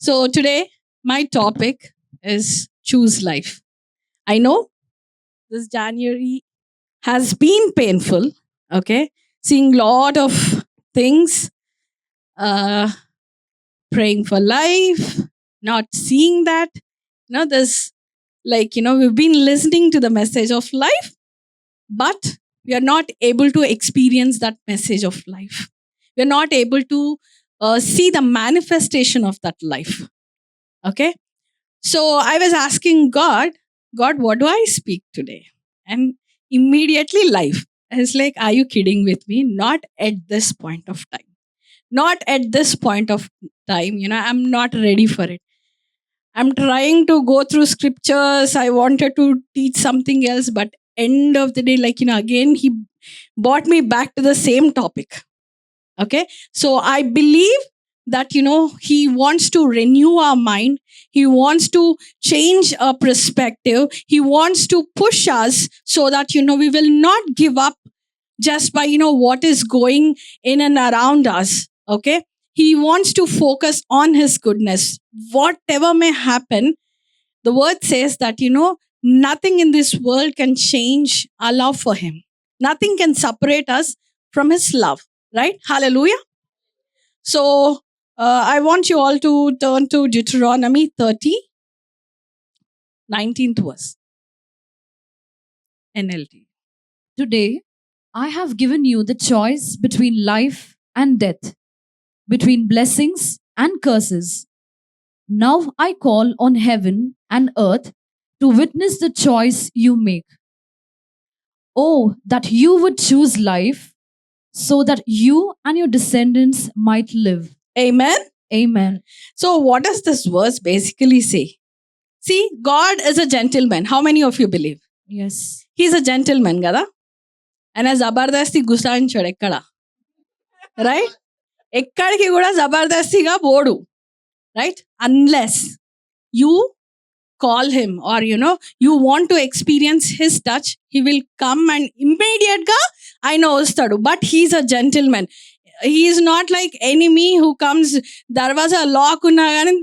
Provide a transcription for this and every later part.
So today, my topic is choose life. I know this January has been painful. Okay, seeing lot of things, uh, praying for life, not seeing that. There's we've been listening to the message of life, but we are not able to experience that message of life. We're not able to see the manifestation of that life. Okay, so I was asking God, what do I speak today? And immediately life. I was like, are you kidding with me? Not at this point of time. Not at this point of time. I'm not ready for it. I'm trying to go through scriptures. I wanted to teach something else, but end of the day, again, he brought me back to the same topic. Okay. So I believe that, he wants to renew our mind. He wants to change our perspective. He wants to push us so that, we will not give up just by, what is going in and around us. Okay. He wants to focus on his goodness. Whatever may happen, the word says that, nothing in this world can change our love for him. Nothing can separate us from his love. Right? Hallelujah. So I want you all to turn to Deuteronomy 30, 19th verse, NLT. Today, I have given you the choice between life and death, between blessings and curses. Now I call on heaven and earth to witness the choice you make. Oh, that you would choose life so that you and your descendants might live. Amen. Amen. So, what does this verse basically say? See, God is a gentleman. How many of you believe? Yes. He's a gentleman, కదా ఆయన జబర్దస్తి గుసాయించాడు ఎక్కడ right ఎక్కడికి కూడా జబర్దస్తిగా పోడు right unless you call him or you want to experience his touch, he will come and immediate ga aina ostadu, but he's a gentleman. He is not like enemy who comes darwaza lock unna gaani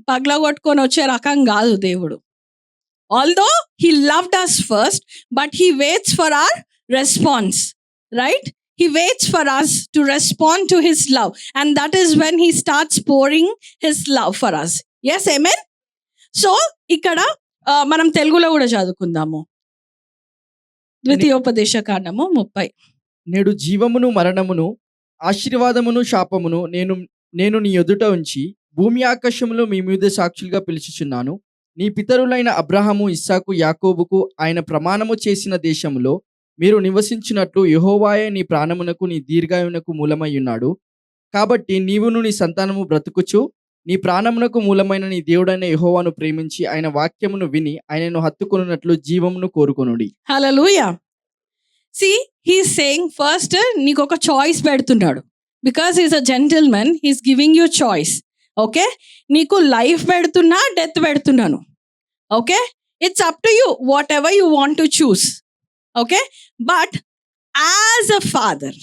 pagla kotkoni వచ్చే రకం కాదు దేవుడు. Although he loved us first, but he waits for our response, right? He waits for us to respond to his love, and that is when he starts pouring his love for us. Yes, amen. So ఇక్కడ మనం తెలుగులో కూడా చదువుకుందాము. ద్వితీయోపదేశ కాండము 30. నేడు జీవమును మరణమును ఆశీర్వాదమును శాపమును నేను నీ ఎదుట ఉంచి భూమి ఆకాశములో మీ మీద సాక్షులుగా పిలుచుచున్నాను. నీ పితరులైన అబ్రహాము, ఇస్సాకు, యాకోబుకు ఆయన ప్రమాణము చేసిన దేశములో మీరు నివసించినట్లు యెహోవాయే నీ ప్రాణమునకు నీ దీర్ఘాయువునకు మూలమై ఉన్నాడు. కాబట్టి నీవును నీ సంతానము బ్రతుకుచు నీ ప్రాణమునకు మూలమైన నీ దేవుడైన యెహోవాను ప్రేమించి ఆయన వాక్యమును విని ఆయనను హత్తుకొనున్నట్లు జీవమును కోరుకొనుడి. హల్లెలూయా. See, he's saying first నీకు ఒక చాయిస్ పెడుతున్నాడు. Because he's a gentleman, he's giving you choice. Okay? నీకు లైఫ్ పెడుతున్నా, డెత్ పెడుతున్నాను. Okay? It's up to you, whatever you want to choose. Okay? But as a father,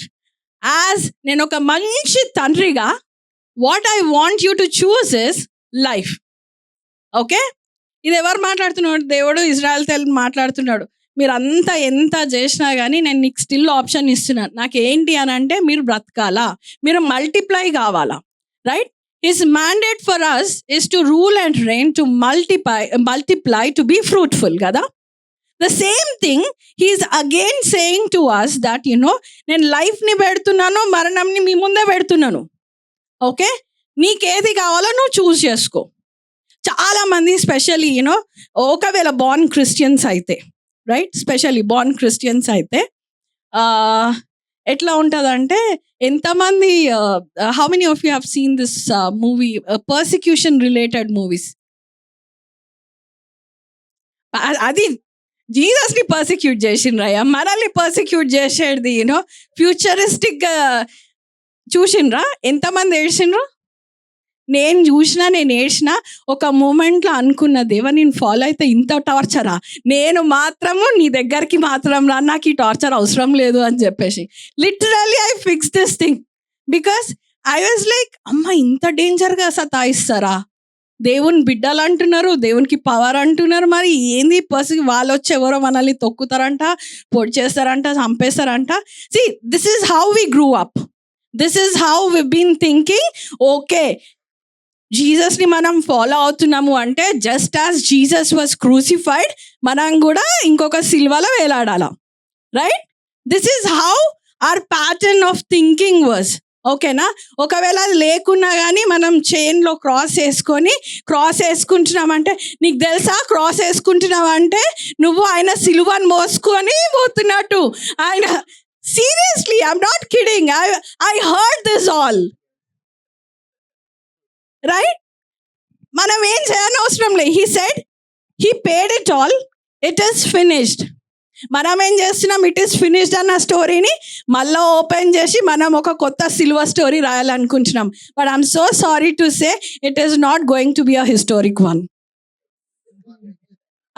నేను ఒక మంచి తండ్రిగా, what I want you to choose is life. Okay, ఇది ఎవరు మాట్లాడుతున్నాడు? దేవుడు ఇజ్రాయెల్ తెలు మాట్లాడుతున్నాడు. మీరు అంతా ఎంత చేసినా కానీ నేను నీకు స్టిల్ ఆప్షన్ ఇస్తున్నాను. నాకు ఏంటి అని అంటే మీరు బ్రతకాలా, మీరు మల్టిప్లై కావాలా. Right? His mandate for us is to rule and reign, to multiply, to be fruitful కదా. The same thing he's again saying to us that నేను లైఫ్ని పెడుతున్నాను, మరణంని మీ ముందే పెడుతున్నాను. ఓకే, నీకేది కావాలో నువ్వు చూస్ చేసుకో. చాలా మంది స్పెషల్లీ ఒకవేళ బార్న్ క్రిస్టియన్స్ అయితే, రైట్, స్పెషల్లీ బార్న్ క్రిస్టియన్స్ అయితే ఎట్లా ఉంటుందంటే, ఎంతమంది how many of you have seen this movie, persecution related movies? అది జీసస్ని పర్సిక్యూట్ చేసిండ్రయ్యా, మనల్ని పర్సిక్యూట్ చేసేది ఫ్యూచరిస్టిక్గా చూసిండ్రా? ఎంతమంది ఏడ్చిండ్రా? నేను ఏడ్చిన. ఒక మూమెంట్లో అనుకున్న, దేవా నేను ఫాలో అయితే ఇంత టార్చరా, నేను మాత్రము నీ దగ్గరికి మాత్రం రా, నాకు ఈ టార్చర్ అవసరం లేదు అని చెప్పేసి literally I fix this thing. Because I was like, అమ్మ ఇంత డేంజర్గా సతాయిస్తారా? దేవుని బిడ్డలు అంటున్నారు, దేవునికి పవర్ అంటున్నారు. మరి ఏంది వాళ్ళు వచ్చి ఎవరో మనల్ని తొక్కుతారంట, పొడి చేస్తారంట, చంపేస్తారంట. See this is how we grew up. This is how we been thinking. Okay, జీసస్ని మనం ఫాలో అవుతున్నాము అంటే just as Jesus was crucified, మనం కూడా ఇంకొక సిల్వలో వేలాడాల. Right? This is how our pattern of thinking was. ఓకేనా? ఒకవేళ అది లేకున్నా కానీ మనం చైన్లో క్రాస్ వేసుకుంటున్నామంటే, నీకు తెలుసా క్రాస్ వేసుకుంటున్నావంటే నువ్వు ఆయన సిలువను మోసుకొని పోతున్నట్టు. ఆయన seriously, I'm not kidding, I heard this all. Right? మనం ఏం చేయని అవసరం లేదు. He said he paid it all, it is finished. మనం ఏం చేస్తున్నాం? ఇట్ ఈస్ ఫినిష్డ్ అన్న స్టోరీని మళ్ళీ ఓపెన్ చేసి మనం ఒక కొత్త సిల్వర్ స్టోరీ రాయాలనుకుంటున్నాం. But I'm so sorry to say it is not going to be a historic one.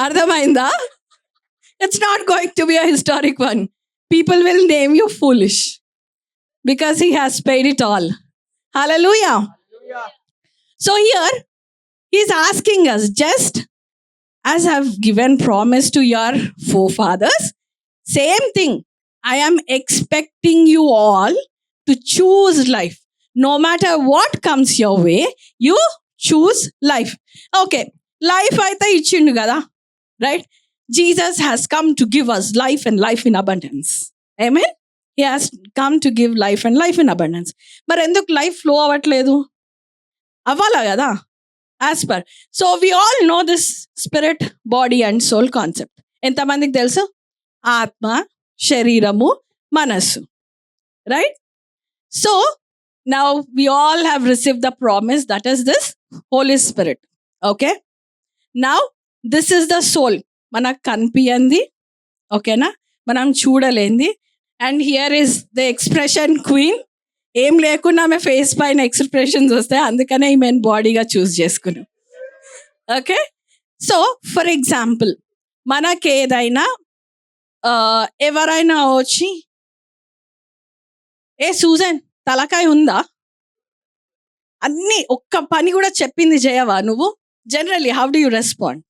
అర్థమైందా? It's not going to be a historic one. People will name you foolish because he has paid it all. Hallelujah. So here he is asking us, just as I have given promise to your forefathers, same thing, I am expecting you all to choose life. No matter what comes your way, you choose life. Okay, life aitha ichindu kada, right? Jesus has come to give us life and life in abundance. Amen? He has come to give life and life in abundance. మరి ఎందుకు life flow అవ్వట్లేదు? అవ్వాలా కదా, as per. So we all know this spirit, body and soul concept. ఎంతమందికి తెలుసు? ఆత్మ, శరీరము, మనస్సు. Right? So now we all have received the promise, that is this holy spirit. Okay, now this is the soul. మనకు కనిపించింది, ఓకేనా, మనం చూడలేంది. And here is the expression queen. ఏం లేకున్నా ఆమె ఫేస్ పైన ఎక్స్ప్రెషన్స్ వస్తాయి, అందుకనే ఈ మెయిన్ బాడీగా చూస్ చేసుకున్నాం. ఓకే, సో ఫర్ ఎగ్జాంపుల్ మనకేదైనా ఎవరైనా వచ్చి, ఏ సూజన్ తలకాయ ఉందా, అన్నీ ఒక్క పని కూడా చెప్పింది చేయవా నువ్వు? Generally how do you respond?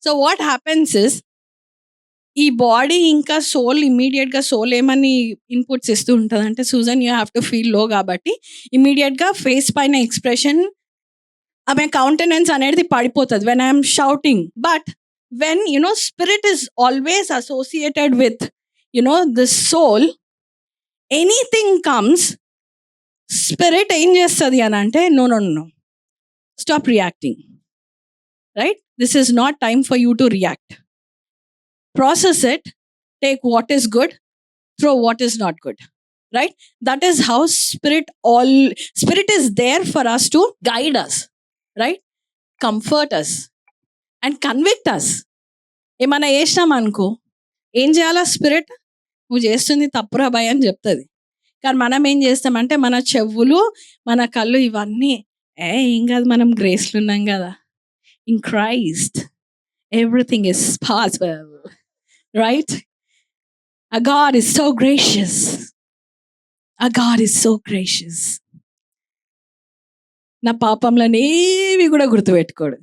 So what happens is, ఈ బాడీ ఇంకా సోల్ ఇమ్మీడియట్గా సోల్ ఏమని ఇన్పుట్స్ ఇస్తూ ఉంటుంది అంటే, Susan you have to feel లో, కాబట్టి ఇమ్మీడియట్గా ఫేస్ పైన ఎక్స్ప్రెషన్, ఆమె కౌంటెనెన్స్ అనేది పడిపోతుంది when I'm shouting. But when spirit is always associated with this soul, anything comes, spirit ఏం చేస్తుంది అని అంటే, no no no, stop reacting. Right? This is not time for you to react. Process it, take what is good, throw what is not good. Right? That is how spirit is there for us to guide us, right? Comfort us and convict us. ఏమన్నా చేసినాం అనుకో, ఏం చేయాలా? Spirit, నువ్వు చేస్తుంది తప్పురా భయ అని చెప్తుంది. కానీ మనం ఏం చేస్తామంటే, మన చెవులు, మన కళ్ళు ఇవన్నీ ఏం కాదు, మనం గ్రేస్లు ఉన్నాం కదా, in Christ everything is possible. Right? Our God is so gracious. Our God is so gracious. నా పాపంలను ఏవి కూడా గుర్తుపెట్టుకోడు,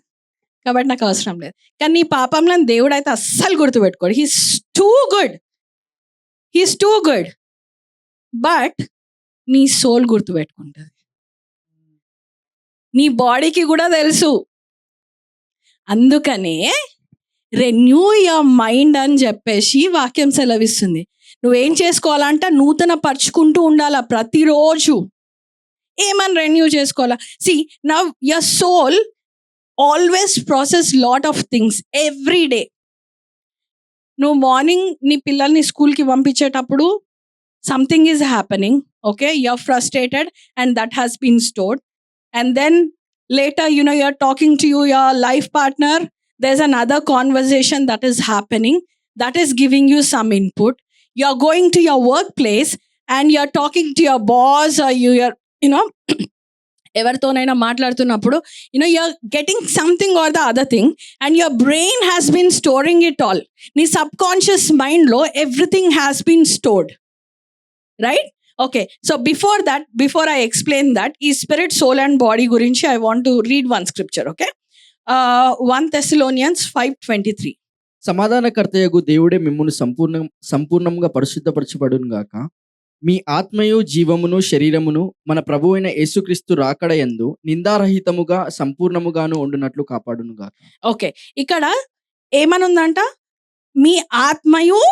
కాబట్టి నాకు అవసరం లేదు. కానీ నీ పాపంలను దేవుడు అయితే అస్సలు గుర్తుపెట్టుకోడు. He's too good, he's too good. But నీ సోల్ గుర్తుపెట్టుకుంటుంది. నీ బాడీకి కూడా తెలుసు. అందుకనే రెన్యూ యువర్ మైండ్ అని చెప్పేసి వాక్యం సెలవిస్తుంది. నువ్వేం చేసుకోవాలంట, నూతన పరుచుకుంటూ ఉండాలా ప్రతిరోజు. ఏమని రెన్యూ చేసుకోవాలా? See now your soul always process lot of things every day. నువ్వు మార్నింగ్ నీ పిల్లల్ని స్కూల్కి పంపించేటప్పుడు something is happening, okay, you're frustrated and that has been stored. And then later you're talking to your life partner, there's another conversation that is happening that is giving you some input. You're going to your workplace and you're talking to your boss, or you're ఎవరితోనైనా మాట్లాడుతున్నప్పుడు you're getting something or the other thing, and your brain has been storing it all. నీ subconscious mind lo everything has been stored, right? Okay, so before I explain that, is spirit, soul and body gurinchi I want to read one scripture. Okay, 1 Thessalonians 5:23. సమాధానకర్తయగు దేవుడే మిమ్మును సంపూర్ణంగా పరిశుద్ధపరచబడును గాక. మీ ఆత్మయు జీవమును శరీరమును మన ప్రభువైన యేసుక్రీస్తు రాకడయందు నిందారహితముగా సంపూర్ణముగాను ఉండునట్లు కాపాడును గాక. ఓకే, ఇక్కడ ఏమనుందంట? మీ ఆత్మయు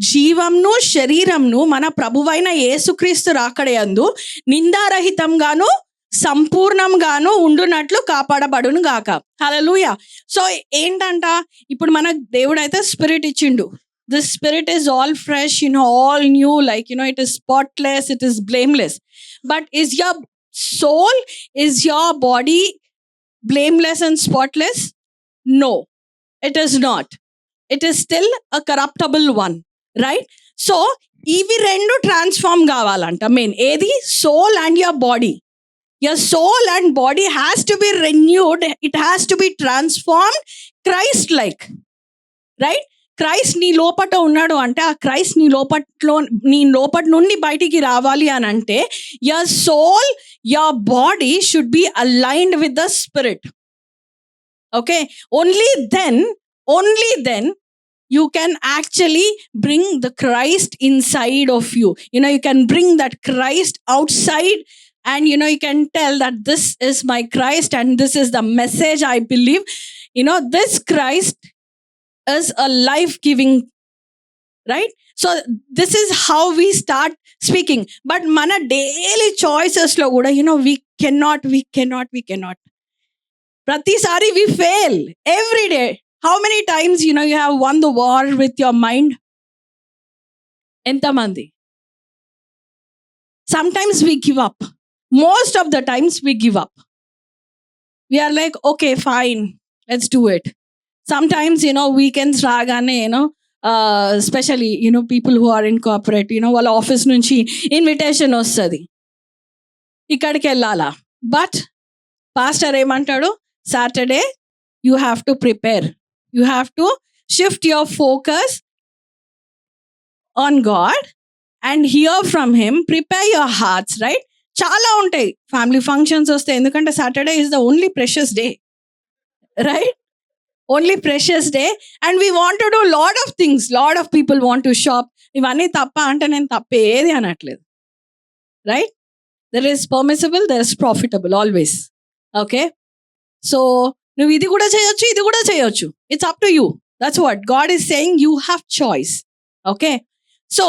జీవంను శరీరంను మన ప్రభువైన యేసుక్రీస్తు రాకడయందు నిందారహితంగాను సంపూర్ణంగాను ఉండునట్లు కాపాడబడును గాక. హల్లెలూయా. సో ఏంటంట, ఇప్పుడు మన దేవుడైతే స్పిరిట్ ఇచ్చిండు. This spirit is all fresh, all new, like it is spotless, it is blameless. But is your soul, is your body blameless and spotless? No, it is not. It is still a corruptible one, right? So ఇవి రెండు transform కావాలంట. Main ఏది? Soul and your body. Your soul and body has to be renewed. It has to be transformed Christ-like, right? Christ నీ లోపట ఉన్నాడు అంటే ఆ Christ నీ లోపట నుండి బయటికి రావాలి అని అంటే your soul, your body should be aligned with the spirit. Okay? Only then you can actually bring the Christ inside of you. You can bring that Christ outside, and you can tell that this is my Christ and this is the message I believe. This Christ is a life-giving, right? So this is how we start speaking. But mana daily choices lo kuda we cannot. Pratisari we fail every day. How many times you have won the war with your mind? Enta mandi? Sometimes we give up. Most of the times we give up. We are like, okay, fine, let's do it. Sometimes weekends రాగానే especially people who are in corporate, వాళ్ళ office నుంచి invitation వస్తుంది, ఇక్కడికి వెళ్ళాలా. But pastor ఏమంటాడు? Saturday you have to prepare, you have to shift your focus on God and here from him, prepare your hearts, right? చాలా ఉంటాయి family functions వస్తాయి, ఎందుకంటే Saturday is the only precious day, right? Only precious day. And we want to do lot of things. Lot of people want to shop. ఇవన్నీ తప్ప అంటే నేను తప్పేది అనట్లేదు, right? There is permissible, there is profitable always. Okay, so నువ్వు ఇది కూడా చేయొచ్చు, ఇది కూడా చేయొచ్చు. It's up to you. That's what God is saying. You have choice. Okay, so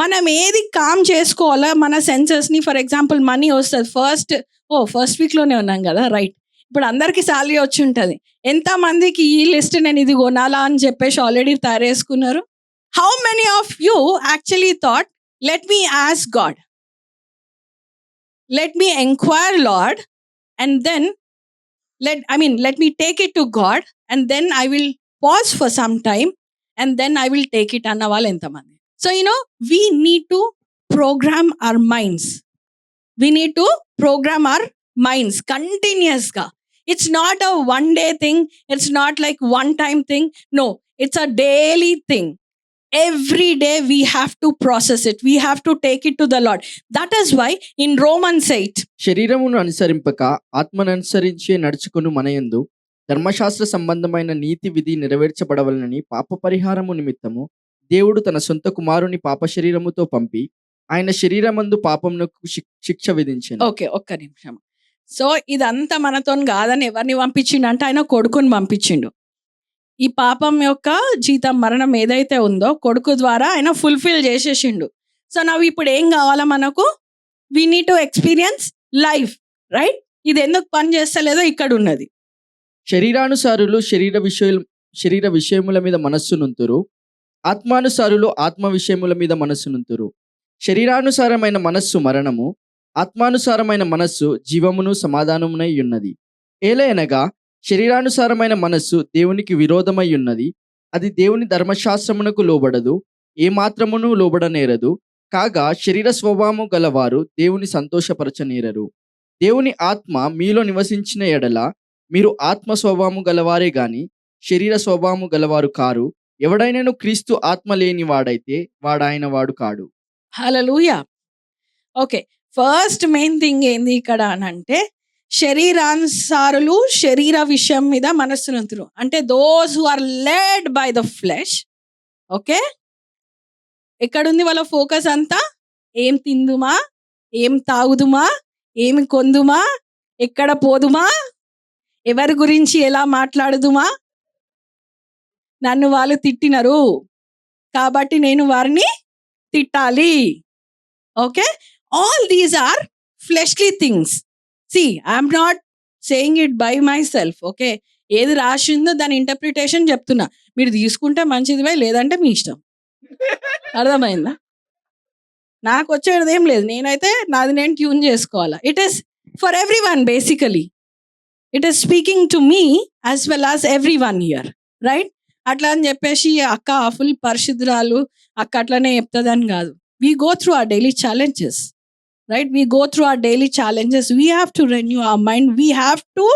మనం ఏది కామ్ చేసుకోవాలా మన సెన్సెస్ని. ఫర్ ఎగ్జాంపుల్ మనీ వస్తుంది ఫస్ట్ వీక్లోనే ఉన్నాం కదా, రైట్? ఇప్పుడు అందరికీ శాలరీ వచ్చి ఉంటుంది. ఎంతమందికి ఈ లిస్ట్ నేను ఇది కొనాలా అని చెప్పేసి ఆల్రెడీ తయారు చేసుకున్నారు? How many of you actually thought, let me ask God, let me enquire Lord, and then let me take it to God, and then I will pause for some time, and then I will take it అన్న వాళ్ళు ఎంతమంది? So we need to program our minds. We need to program our minds continuously. It's not a one day thing. It's not like one time thing. No, it's a daily thing. Every day we have to process it. We have to take it to the Lord. That is why in Romans 8, శరీరమును అనుసరింపక ఆత్మను అనుసరించి నడుచుకుని మనయందు ధర్మశాస్త్ర సంబంధమైన నీతి విధి నెరవేర్చబడవలనని పాప పరిహారము నిమిత్తము దేవుడు తన సొంత కుమారుని పాప శరీరముతో పంపి ఆయన శరీరమందు పాపమునకు శిక్ష విధించాను. ఓకే, ఒక్క నిమిషం. సో ఇదంతా మనతో కాదని ఎవరిని పంపించిండు అంటే ఆయన కొడుకుని పంపించిండు. ఈ పాపం యొక్క జీతం మరణం ఏదైతే ఉందో కొడుకు ద్వారా ఆయన ఫుల్ఫిల్ చేసేసిండు. సో నవ్వు ఇప్పుడు ఏం కావాలా మనకు? We need to experience life, right? ఇది ఎందుకు పని చేస్తలేదో ఇక్కడ ఉన్నది. శరీరానుసారులు శరీర విషయముల మీద మనస్సునుంతురు, ఆత్మానుసారులు ఆత్మ విషయముల మీద మనస్సునుంతురు. శరీరానుసారమైన మనస్సు మరణము, ఆత్మానుసారమైన మనస్సు జీవమును సమాధానమునై ఉన్నది. ఏలయనగా శరీరానుసారమైన మనస్సు దేవునికి విరోధమై ఉన్నది. అది దేవుని ధర్మశాస్త్రమునకు లోబడదు, ఏమాత్రమును లోబడనేరదు. కాగా శరీర స్వభావము గలవారు దేవుని సంతోషపరచనేరరు. దేవుని ఆత్మ మీలో నివసించిన ఎడల మీరు ఆత్మ స్వభావము గలవారే గాని శరీర స్వభావము గలవారు కారు. ఎవడైనను క్రీస్తు ఆత్మ లేని వాడైతే వాడాయన వాడు కాడు. హల్లెలూయా. ఓకే, ఫస్ట్ మెయిన్ థింగ్ ఏంది ఇక్కడ అని అంటే శరీరానుసారులు శరీర విషయం మీద మనస్సునంతులు, అంటే those who are led by the flesh. Okay, ఎక్కడుంది వాళ్ళ ఫోకస్ అంతా? ఏం తిందుమా, ఏం తాగుదుమా, ఏమి కొందుమా, ఎక్కడ పోదుమా, ఎవరి గురించి ఎలా మాట్లాడుదుమా. నన్ను వాళ్ళు తిట్టినరు కాబట్టి నేను వారిని తిట్టాలి. Okay, all these are fleshly things. See, I'm not saying it by myself. Okay, ఏది రాసిందో దాని ఇంటర్ప్రిటేషన్ చెప్తున్నా. మీరు తీసుకుంటే మంచిదివే, లేదంటే మీ ఇష్టం. అర్థమైందా? నాకు వచ్చేది ఏం లేదు, నేనైతే నాది నేను ట్యూన్ చేసుకోవాలా. It is for every one basically. It is speaking to me as well as every one here, right? అట్లా అని చెప్పేసి అక్క ఫుల్ పరిశుద్ధురాలు, అక్క అట్లనే చెప్తుందని కాదు. We go through our daily challenges, right? We go through our daily challenges. We have to renew our mind. We have to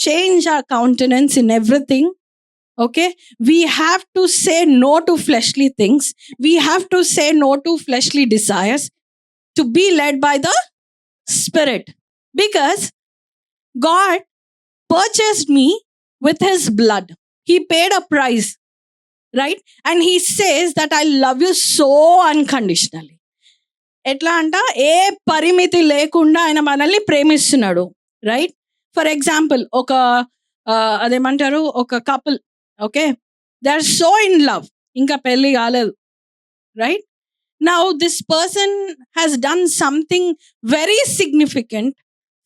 change our countenance in everything. Okay, we have to say no to fleshly things. We have to say no to fleshly desires to be led by the Spirit, because God purchased me with his blood. He paid a price, right? And he says that I love you so unconditionally. ఎట్లా అంట, ఏ పరిమితి లేకుండా ఆయన మనల్ని ప్రేమిస్తున్నాడు, right? For example, ఒక అదేమంటారు, ఒక couple, okay, they are so in love, ఇంకా పెళ్ళి కాలేదు, right? Now this person has done something very significant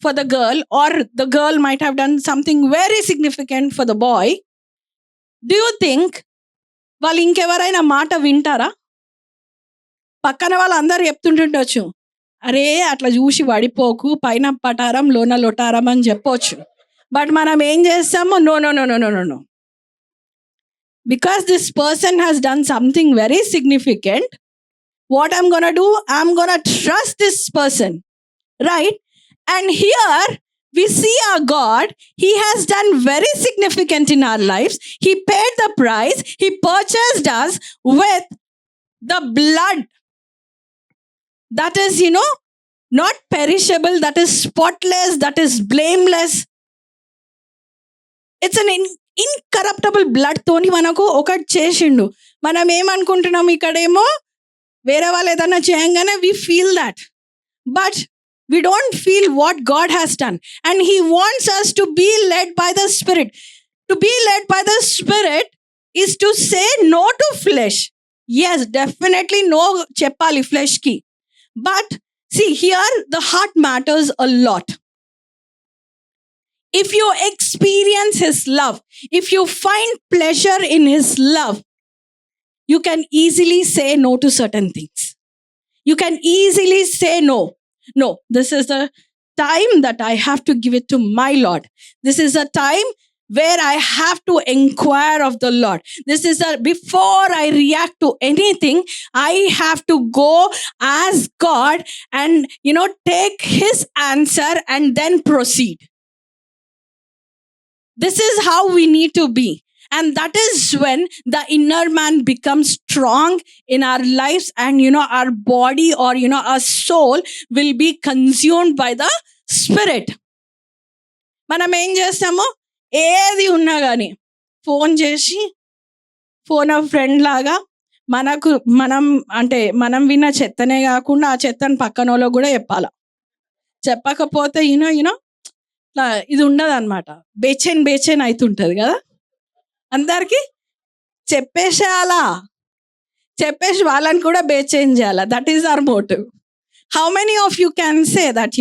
for the girl, or the girl might have done something very significant for the boy. Do you think వాళ్ళు ఇంకెవరైనా మాట వింటారా? పక్కన వాళ్ళు అందరు చెప్తుంటుండొచ్చు, అరే అట్లా చూసి పడిపోకు, పైన పటారం లోన లొటారం అని చెప్పొచ్చు. బట్ మనం ఏం చేస్తాము? No no no no no no no, because this person has done something very significant. What I'm gonna do? I'm gonna trust this person, right? And here we see our God. He has done very significant in our lives. He paid the price. He purchased us with the blood that is, not perishable, that is spotless, that is blameless. It's an incorruptible blood తోని మనకు ఒకటి చేసిండు. మనం ఏమనుకుంటున్నాం, ఇక్కడేమో వేరే వాళ్ళు ఏదన్నా చేయంగానే we feel that, but we don't feel what God has done. And he wants us to be led by the Spirit. To be led by the Spirit is to say no to flesh. Yes, definitely no cheppali flesh ki. But see, here the heart matters a lot. If you experience his love, if you find pleasure in his love, you can easily say no to certain things. You can easily say no. No, this is the time that I have to give it to my Lord. This is a time where I have to inquire of the Lord. This is before I react to anything, I have to go ask God and, take his answer and then proceed. This is how we need to be. And that is when the inner man becomes strong in our lives, and our body, or our soul will be consumed by the Spirit. మనం ఏం చేస్తాము, ఏది ఉన్నా కానీ phone చేసి, phone off friend లాగా మనం విన్న చెత్తనే కాకుండా ఆ చెత్తను పక్కన వాళ్ళకు కూడా చెప్పాలా. చెప్పకపోతే ఇది ఉండదు అనమాట, బేచేన్ అవుతుంటుంది కదా. అందరికీ చెప్పేసేయాలా, చెప్పేసి వాళ్ళని కూడా బేచేంజ్ చేయాలా. That is our motive. How many of you can say that,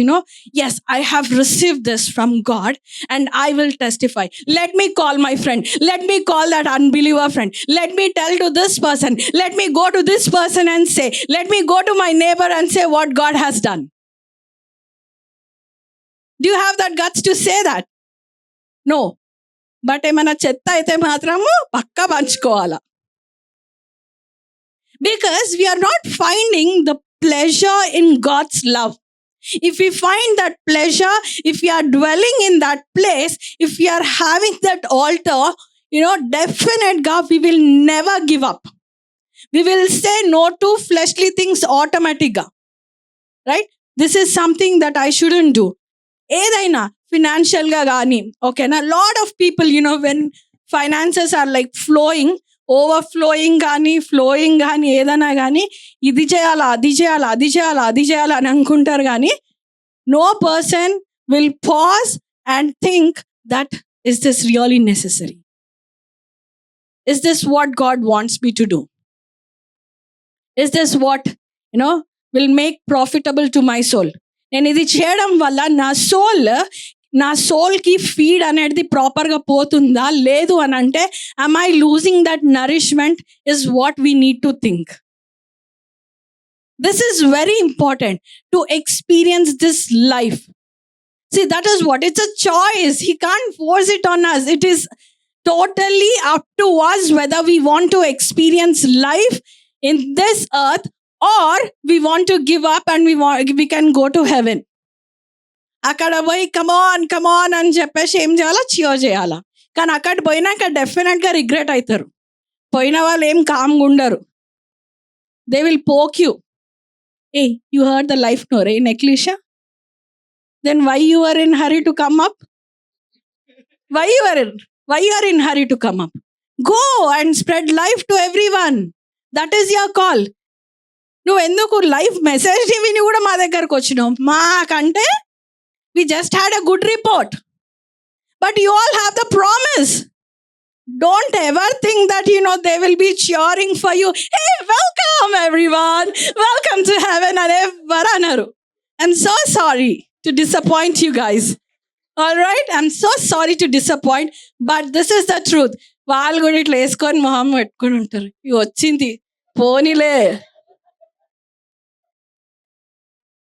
yes, I have received this from God and I will testify. Let me call my friend. Let me call that unbeliever friend. Let me tell to this person. Let me go to this person and say. Let me go to my neighbor and say what God has done. Do you have that guts to say that? No. But ఏమైనా చెత్త అయితే మాత్రము పక్కా పంచుకోవాలా. Because we are not finding the pleasure in God's love. If we find that pleasure, if we are dwelling in that place, if we are having that altar, definitely we will never give up. We will say no to fleshly things automatically. Right? This is something that I shouldn't do. ఏదైనా ఫినాన్షియల్గా కానీ, ఓకేనా, lot of people when finances are like flowing, overflowing కానీ flowing కానీ ఏదైనా కానీ ఇది చేయాలా అది చేయాలా అది చేయాలా అది చేయాలా అని అనుకుంటారు కానీ no person will pause and think that is this really necessary, is this what God wants me to do, is this what will make profitable to my soul. నేను ఇది చేయడం వల్ల నా సోల్కి ఫీడ్ అనేది ప్రాపర్గా పోతుందా లేదు అని అంటే am I losing that nourishment is what we need to think. This is very important to experience this life. See, that is what, it's a choice. He can't force it on us. It is totally up to us whether we want to experience life in this earth or we want to give up and we can go to heaven. అక్కడ పోయి కమాన్ అని చెప్పేసి ఏం చేయాలా, cheer చేయాలా. కానీ అక్కడ పోయినాక డెఫినెట్గా రిగ్రెట్ అవుతారు. పోయిన వాళ్ళు ఏం కామ్గా ఉండరు. They will poke you. A you heard the life nor a నెక్లిషా, then why you are in hurry to come up, why you are in hurry to come up. Go and spread life to everyone. That is your call. నువ్వు ఎందుకు life message విని కూడా మా దగ్గరకు వచ్చినావు? మాకంటే we just had a good report, but you all have the promise. Don't ever think that they will be cheering for you. Hey, welcome everyone, welcome to heaven and ever. I'm so sorry to disappoint you guys. All right, I'm so sorry to disappoint, but this is the truth. వాళ్ళు కూడా ఇట్లా వేసుకొని మొహం పెట్టుకొని ఉంటారు, ఇవి వచ్చింది పోనీలే.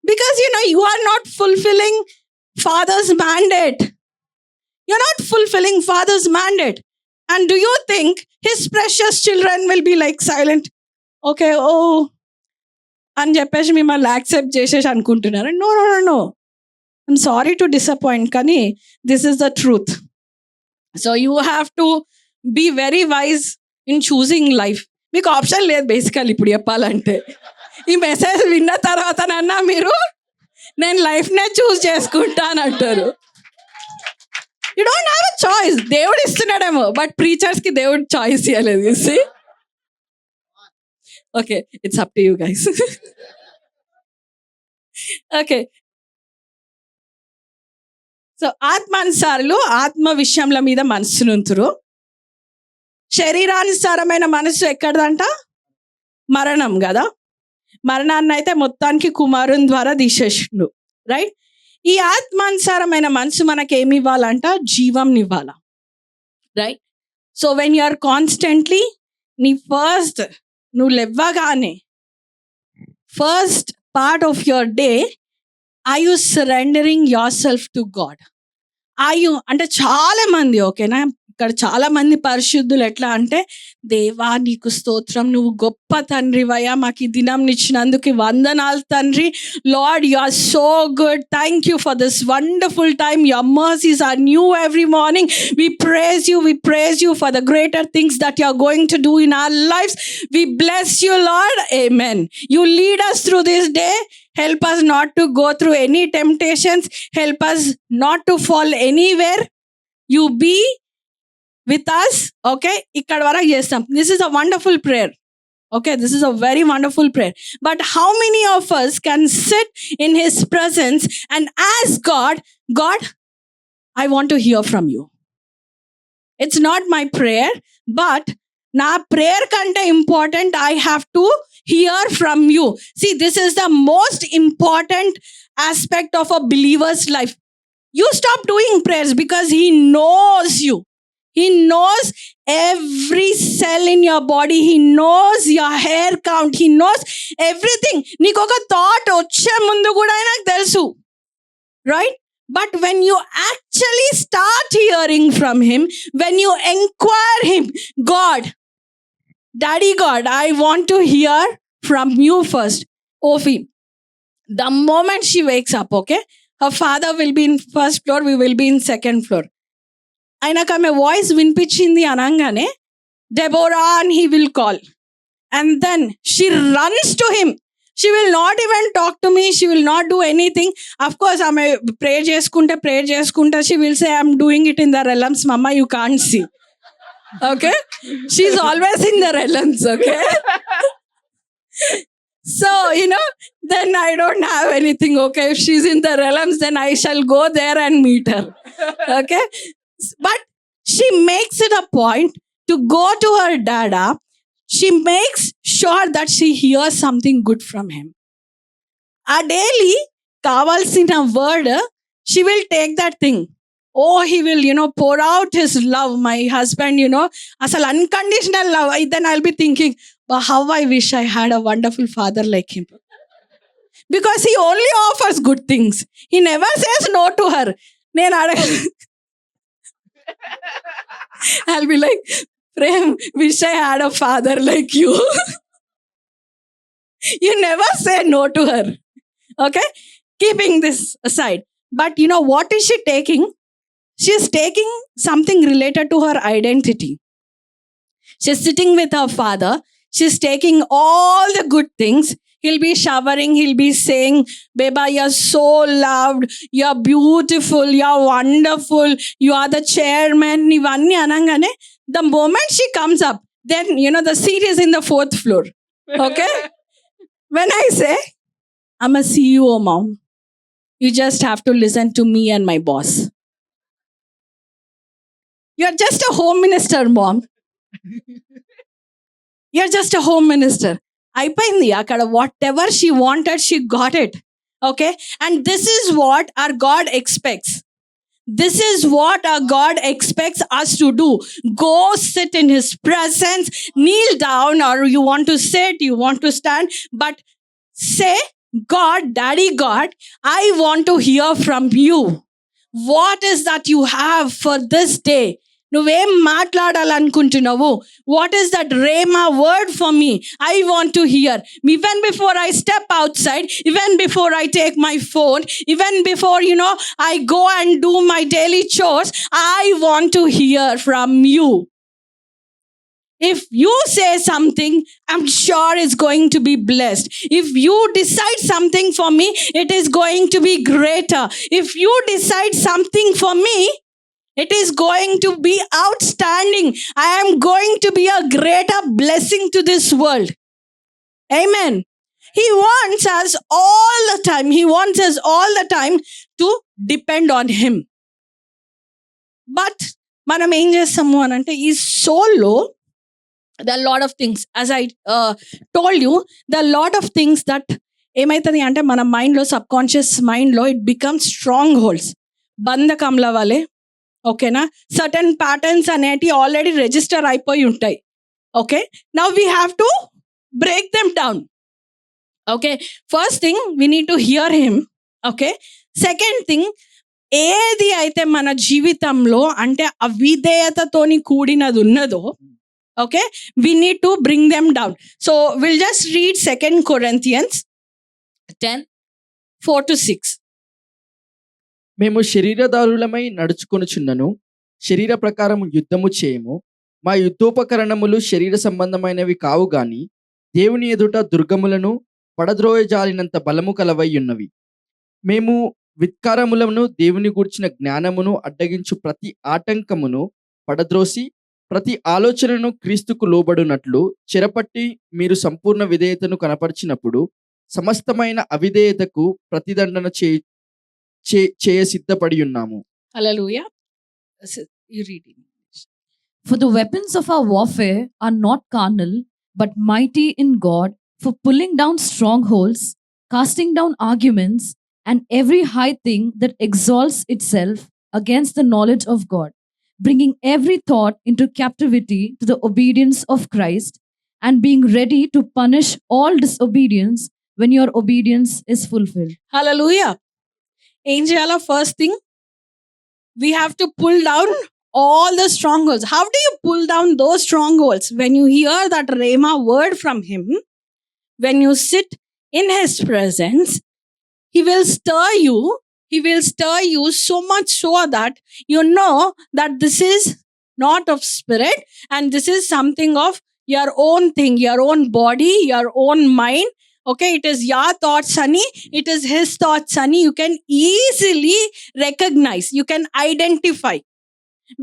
Because you are not fulfilling Father's mandate. You're not fulfilling Father's mandate. And do you think his precious children will be like silent? Okay, అని చెప్పేసి మిమ్మల్ని యాక్సెప్ట్ చేసేసి అనుకుంటున్నారు? No. I'm sorry to disappoint, కానీ this is the truth. So you have to be very wise in choosing life. మీకు option లేదు basically. ఇప్పుడు చెప్పాలంటే ఈ మెసేజ్ విన్న తర్వాతనన్నా మీరు నేను లైఫ్నే చూస్ చేసుకుంటాను అంటారు. You don't have a choice. దేవుడు ఇస్తున్నాడేమో, బట్ ప్రీచర్స్కి దేవుడు చాయిస్ ఇవ్వలేదు. Okay, it's up to you guys. Okay, so ఆత్మానుసారులు ఆత్మ విషయంల మీద మనసునుంతురు. శరీరానుసారమైన మనసు ఎక్కడదంట? మరణం కదా. మరణాన్ని అయితే మొత్తానికి కుమారుని ద్వారా తీసేసిండు, రైట్? ఈ ఆత్మానుసారమైన మనసు మనకి ఏమి ఇవ్వాలంట? జీవం ఇవ్వాల, right? So when you are constantly నువ్వు లేవగానే first part of your day are you surrendering yourself to God? అంటే చాలా మంది, ఓకేనా, ఇక్కడ చాలా మంది పరిశుద్ధులు ఎట్లా అంటే, దేవా నీకు స్తోత్రం, నువ్వు గొప్ప తండ్రివయ్యా, మాకు ఈ దినం ఇచ్చినందుకు వందనాలు తండ్రి. Lord, you are so good, thank you for this wonderful time, your mercies are new every morning. We praise you for the greater things that you are going to do in our lives. We bless you, Lord. Amen. You lead us through this day. Help us not to go through any temptations. Help us not to fall anywhere. You be with us. Okay, ikkada varaku chestam. This is a wonderful prayer. Okay, this is a very wonderful prayer. But how many of us can sit in his presence and ask God, I want to hear from you. It's not my prayer, but na prayer kante important, I have to hear from you. See, this is the most important aspect of a believer's life. You stop doing prayers because he knows you. He knows every cell in your body. He knows your hair count. He knows everything. నీకు ఒక thought వచ్చే ముందు కూడా నాకు తెలుసు, right? But when you actually start hearing from him, when you inquire him, Daddy God, I want to hear from you first. Ofi, the moment she wakes up, okay, her father will be in first floor, we will be in second floor. ఆయనకు ఆమె voice వినిపించింది అనగానే Deborah అని he will call, and then she runs to him. She will not even talk to me. She will not do anything. Of course, I'm a prayer చేసుకుంటా. She will say, I'm doing it in the realms, Mama, you can't see. Okay? She's always in the realms, okay? So, then I don't have anything, okay? If she's in the realms, then I shall go there and meet her. Okay? But she makes it a point to go to her dada. She makes sure that she hears something good from him. A daily kavalsina word, she will take that thing. Oh, he will, pour out his love. My husband, asal unconditional love. Then I'll be thinking, but how I wish I had a wonderful father like him. Because he only offers good things. He never says no to her. I'll be like, Prem, wish I had a father like you. You never say no to her. Okay? Keeping this aside. But what is she taking? She's taking something related to her identity. She's sitting with her father. She's taking all the good things. He'll be showering. He'll be saying, Beba, you're so loved. You're beautiful. You're wonderful. You are the chairman. Ivanni anangane. The moment she comes up, then, the seat is in the 4th floor. Okay? When I say, I'm a CEO, Mom. You just have to listen to me and my boss. You're just a home minister, Mom. You're just a home minister. అయిపోయింది అక్కడ whatever she wanted, she got it. Okay? And this is what our God expects. This is what our God expects us to do. Go sit in his presence, kneel down, or you want to sit, you want to stand, but say, God, Daddy God, I want to hear from you. What is that you have for this day? నువ్వేం మాట్లాడాలనుకుంటున్నావు? What is that Rhema word for me? I want to hear. Even before I step outside, even before I take my phone, even before, I go and do my daily chores, I want to hear from you. If you say something, I'm sure it's going to be blessed. If you decide something for me, it is going to be greater. If you decide something for me, it is going to be outstanding. I am going to be a greater blessing to this world. Amen. He wants us all the time. He wants us all the time to depend on him. But మనం ఏం చేస్తాము అని అంటే ఈ సోల్లో there are a lot of things. As I told you, there are a lot of things that ఏమైతుంది అంటే మన మైండ్లో, సబ్కాన్షియస్ మైండ్లో ఇట్ బికమ్స్ స్ట్రాంగ్ హోల్డ్స్. బంధకంల వలె, ఓకేనా, సర్టన్ ప్యాటర్న్స్ అనేటివి ఆల్రెడీ రిజిస్టర్ అయిపోయి ఉంటాయి. Okay, now we have to break them down. Okay, first thing we need to hear him. Okay, second thing, ఏది అయితే మన జీవితంలో అంటే అవిధేయతతోని కూడినది ఉన్నదో, okay, we need to bring them down. So we'll just read 2 Corinthians 10:4-6. మేము శరీరదారులమై నడుచుకొనుచున్నను, శరీర ప్రకారం యుద్ధము చేయము. మా యుద్ధోపకరణములు శరీర సంబంధమైనవి కావు గాని దేవుని ఎదుట దుర్గములను పడద్రోయజాలినంత బలము కలవై ఉన్నవి. మేము విత్కారములను, దేవుని గూర్చిన జ్ఞానమును అడ్డగించు ప్రతి ఆటంకమును పడద్రోసి ప్రతి ఆలోచనను క్రీస్తుకు లోబడునట్లు చెరపట్టి మీరు సంపూర్ణ విధేయతను కనపరిచినప్పుడు సమస్తమైన అవిధేయతకు ప్రతిదండన చేయ సిద్ధపడి ఉన్నాము. Hallelujah. You read it. For the weapons of our warfare are not carnal, but mighty in God for pulling down strongholds, casting down arguments, and every high thing that exalts itself against the knowledge of God, bringing every thought into captivity to the obedience of Christ, and being ready to punish all disobedience when your obedience is fulfilled. Hallelujah. Angela, first thing, we have to pull down all the strongholds. How do you pull down those strongholds? When you hear that Rhema word from him, when you sit in his presence, he will stir you. He will stir you so much so that you know that this is not of spirit and this is something of your own thing, your own body, your own mind. Okay, it is your thoughts, Sunny. It is his thoughts, Sunny. You can easily recognize, you can identify.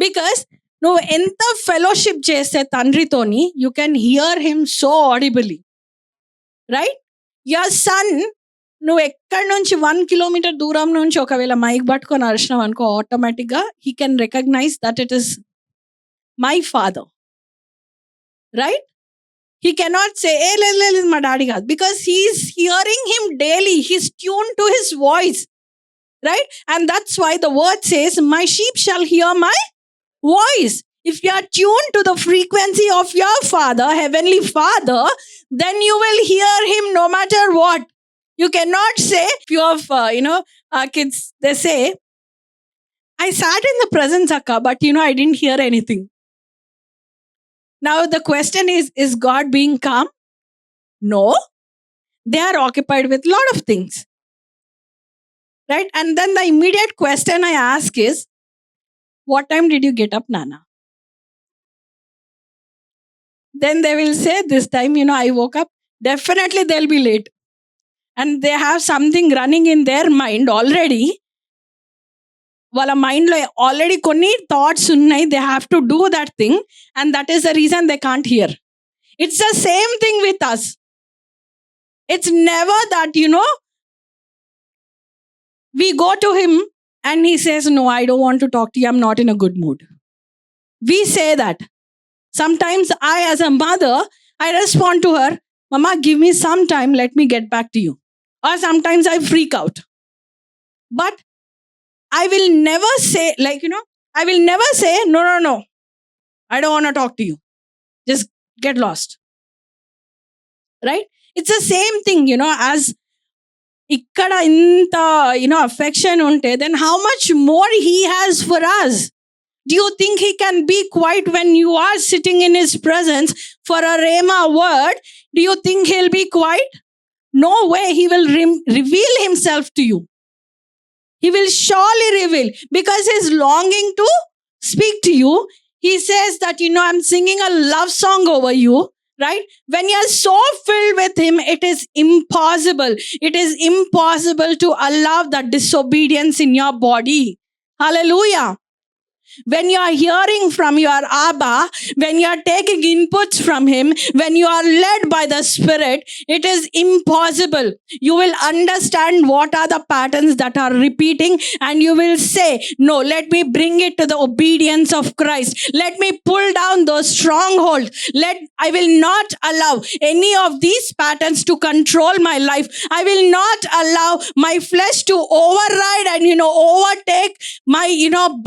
Because నువ్వు ఎంత fellowship చేస్తే తండ్రితోని, you can hear him so audibly, right? Your son, నువ్వు ఎక్కడి నుంచి 1 kilometre దూరం నుంచి ఒకవేళ మైక్ పట్టుకొని అరిచినావు అనుకో, ఆటోమేటిక్గా he can recognise that it is my father, right? He cannot say, hey, లేదు మా డాడీ కాదు, because he's hearing him daily. He's tuned to his voice, right? And that's why the word says, my sheep shall hear my voice. If you are tuned to the frequency of your Father, Heavenly Father, then you will hear him no matter what. You cannot say, if you have, kids, they say, I sat in the presence, Akka, but I didn't hear anything. Now the question is God being calm? No. They are occupied with a lot of things. Right? And then the immediate question I ask is, what time did you get up, Nana? Then they will say, this time, I woke up. Definitely they'll be late. And they have something running in their mind already. వాళ్ళ మైండ్లో already కొన్ని thoughts ఉన్నాయి, they have to do that thing, and that is the reason they can't hear. It's the same thing with us. It's never that we go to him and he says, no, I don't want to talk to you, I'm not in a good mood. We say that. Sometimes I, as a mother, I respond to her, Mama, give me some time, let me get back to you. Or sometimes I freak out. But I will never say, I will never say, no, I don't want to talk to you. Just get lost. Right? It's the same thing, as ikkada inta, affection unte, then how much more he has for us. Do you think he can be quiet when you are sitting in his presence for a rhema word? Do you think he'll be quiet? No way. He will reveal himself to you. He will surely reveal, because he's longing to speak to you. He says that, I'm singing a love song over you, right? When you're so filled with him, it is impossible. It is impossible to allow that disobedience in your body. Hallelujah. When you are hearing from your Abba, when you are taking inputs from him, when you are led by the Spirit, it is impossible. You will understand what are the patterns that are repeating, and you will say, no, let me bring it to the obedience of Christ. Let me pull down those strongholds. I will not allow any of these patterns to control my life. I will not allow my flesh to override and, overtake my,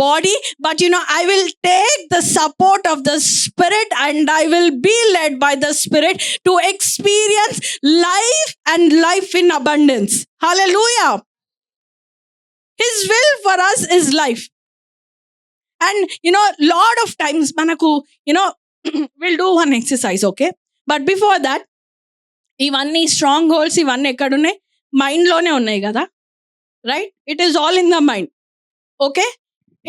body. But, I will take the support of the Spirit, and I will be led by the Spirit to experience life and life in abundance. Hallelujah. His will for us is life. And, lot of times, manaku, we'll do one exercise, okay? But before that, ఇవన్నీ strong holds ఇవన్నీ ఎక్కడున్నాయి? మైండ్లోనే ఉన్నాయి కదా, right? It is all in the mind. Okay,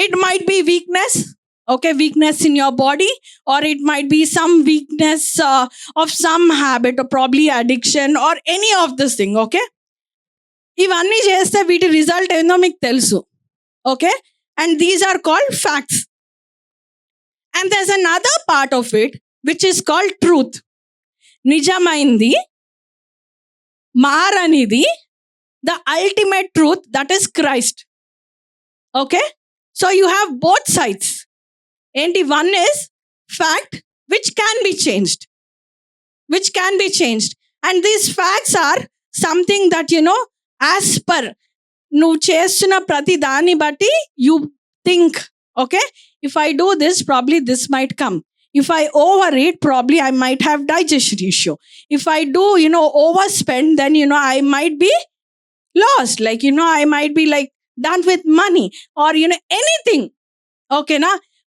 it might be weakness, okay, weakness in your body, or it might be some weakness of some habit, or probably addiction, or any of this thing, okay? ఇవన్నీ చేస్తే వీటి result ఏందో మీకు తెలుసు, okay? And these are called facts. And there's another part of it which is called truth. నిజమైంది, మారనిది, the ultimate truth, that is Christ. Okay? So you have both sides. And one is fact, which can be changed. And these facts are something that, as per నువ్వు చేస్తున్న ప్రతి దాన్ని బట్టి you think, okay, if I do this, probably this might come. If I overeat, probably I might have digestion issue. If I do, overspend, then, I might be lost. Like, I might be like done with money, or anything, okay na,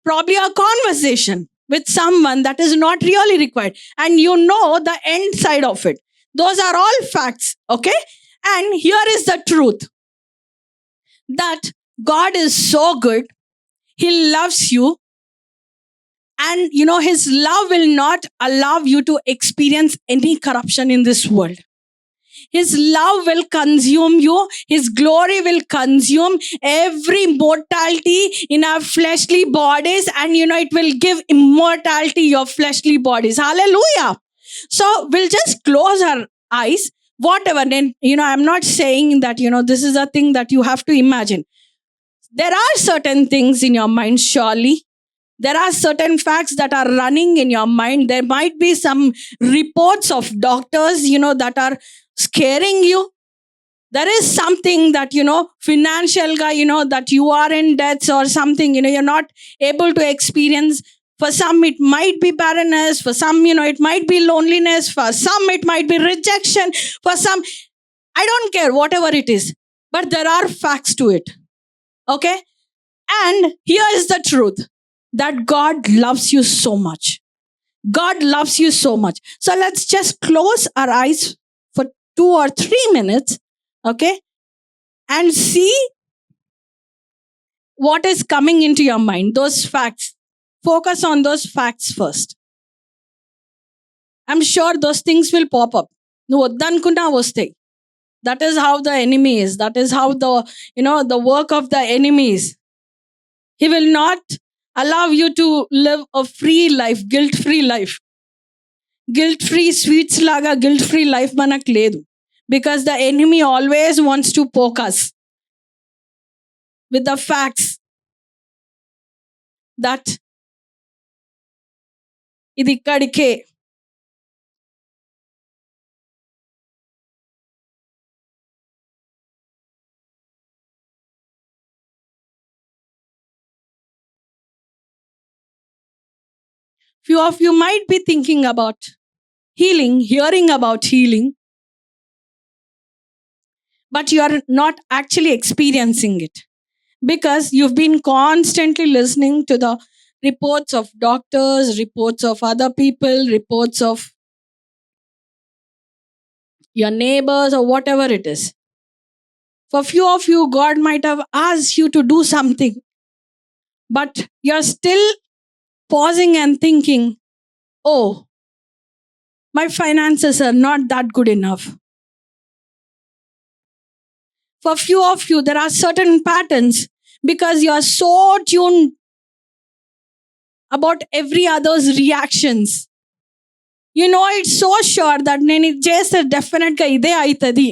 probably a conversation with someone that is not really required, and the end side of it. Those are all facts, okay? And here is the truth, that God is so good. He loves you, and his love will not allow you to experience any corruption in this world. His love will consume you. His glory will consume every mortality in our fleshly bodies, and it will give immortality your fleshly bodies. Hallelujah. So we'll just close our eyes, whatever. Then, I'm not saying that, this is a thing that you have to imagine. There are certain things in your mind, surely. There are certain facts that are running in your mind. There might be some reports of doctors, that are scaring you. There is something that, financial guy, that you are in debts or something, you're not able to experience. For some, it might be barrenness. For some, it might be loneliness. For some, it might be rejection. For some, I don't care, whatever it is. But there are facts to it. Okay? And here is the truth, that God loves you so much. God loves you so much. So let's just close our eyes for 2 or 3 minutes, okay? And see what is coming into your mind, those facts. Focus on those facts first. I'm sure those things will pop up. నువ్వు వద్దనుకున్నా వస్తాయి. That is how the enemy is. That is how the work of the enemy is. He will not allow you to live a free life, guilt-free life. Guilt-free sweets laga guilt-free life manak ledu. Because the enemy always wants to poke us with the facts that ఇది ఇక్కడికే. Few of you might be thinking about healing, hearing about healing, but you are not actually experiencing it because you've been constantly listening to the reports of doctors, reports of other people, reports of your neighbors or whatever it is. For few of you, God might have asked you to do something, but you're still pausing and thinking, oh, my finances are not that good enough. For few of you, there are certain patterns because you are so tuned about every other's reactions. It's so sure that నేను ఇది చేస్తే డెఫినెట్గా ఇదే అవుతుంది.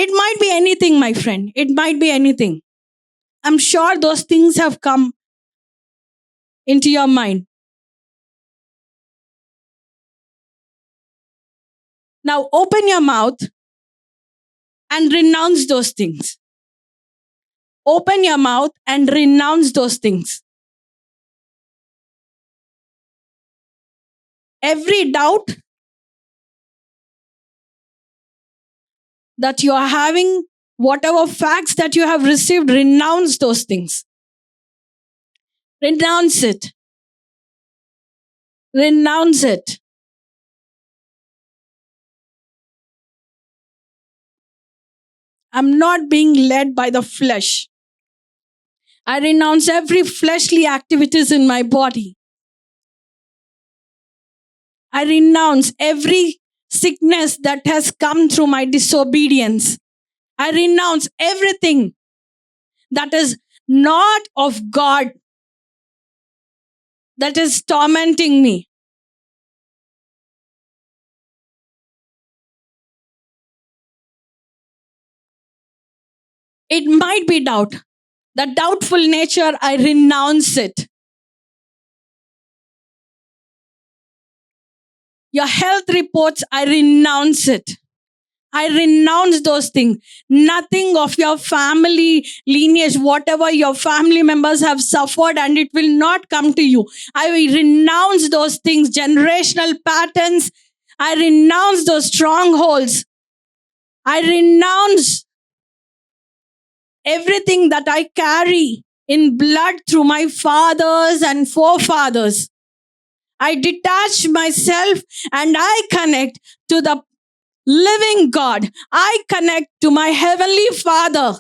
It might be anything, my friend. It might be anything. I'm sure those things have come into your mind. Now open your mouth and renounce those things. Open your mouth and renounce those things. Every doubt that you are having, whatever facts that you have received, renounce those things. Renounce it. Renounce it. I'm not being led by the flesh. I renounce every fleshly activities in my body. I renounce every sickness that has come through my disobedience. I renounce everything that is not of God, that is tormenting me. It might be doubt. The doubtful nature, I renounce it. Your health reports, I renounce it. I renounce those things. Nothing of your family lineage, whatever your family members have suffered, and it will not come to you. I will renounce those things, generational patterns. I renounce those strongholds. I renounce everything that I carry in blood through my fathers and forefathers. I detach myself and I connect to the living God. I connect to my heavenly Father.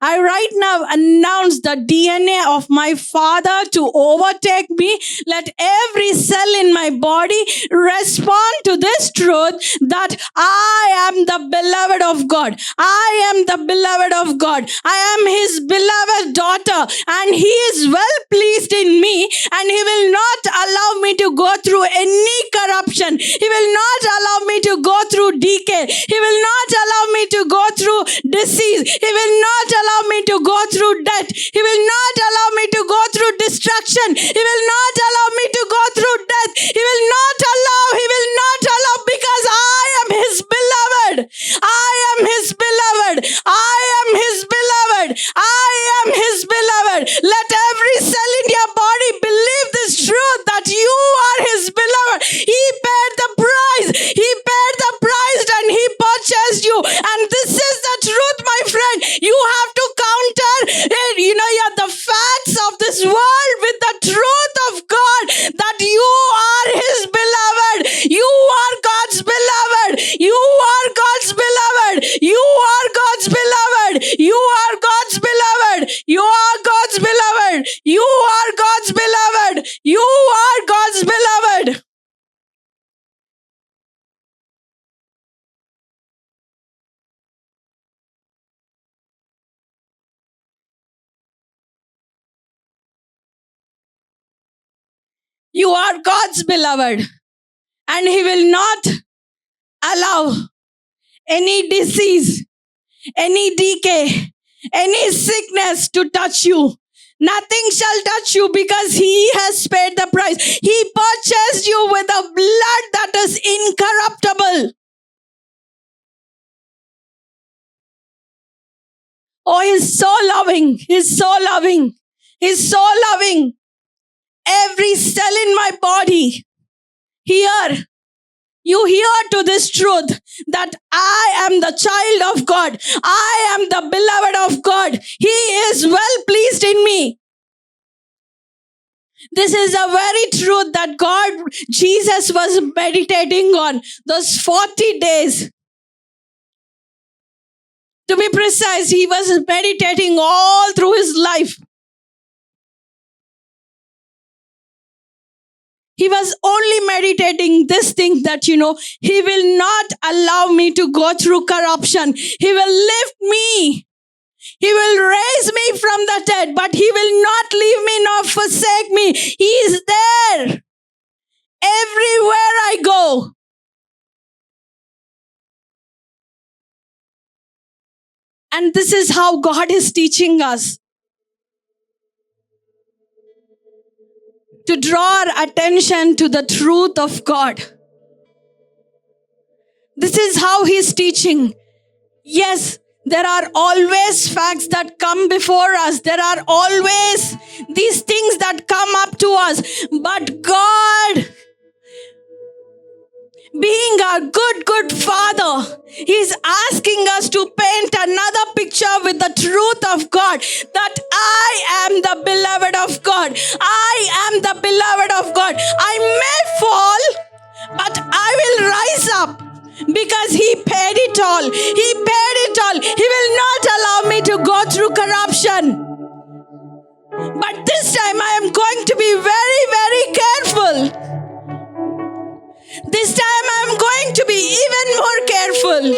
I right now announce the DNA of my Father to overtake me. Let every cell in my body respond to this truth that I am the beloved of God. I am the beloved of God. I am His beloved daughter, and He is well pleased in me, and He will not allow me to go through any corruption. He will not allow me to go through decay. He will not allow me to go through disease. He will not allow me to go through death. He will not allow me to go through destruction. He will not allow me to go through death. He will not allow, because I am His beloved. I am His beloved. I am His beloved. I am His beloved. Let every cell in your body believe this truth that you are His beloved. He paid the price. He paid the price and He purchased you. And this is the truth, my friend. You have to counter, the facts of this world with the truth of God that you are His beloved. You are God's beloved. You are God's beloved. You are God's beloved. You are God's beloved. You are God's beloved. You are God's beloved. You are God's beloved. You are God's beloved, and He will not allow any disease, any decay, any sickness to touch you. Nothing shall touch you because He has paid the price. He purchased you with a blood that is incorruptible. Oh, He's so loving. He's so loving. He's so loving. Every cell in my body, you hear to this truth that I am the child of God. I am the beloved of God. He is well pleased in me. This is a very truth that Jesus was meditating on those 40 days. To be precise, He was meditating all through His life. He was only meditating this thing that, He will not allow me to go through corruption. He will lift me. He will raise me from the dead, but He will not leave me nor forsake me. He is there everywhere I go. And this is how God is teaching us to draw our attention to the truth of God. This is how He's teaching. Yes, there are always facts that come before us. There are always these things that come up to us. But God, being our good Father, He's asking us to paint another picture with the truth of God, that I am the beloved of God. I am the beloved of God. I may fall, but I will rise up because He paid it all. He paid it all. He will not allow me to go through corruption. But this time I am going to be very, very careful. This time I'm going to be even more careful.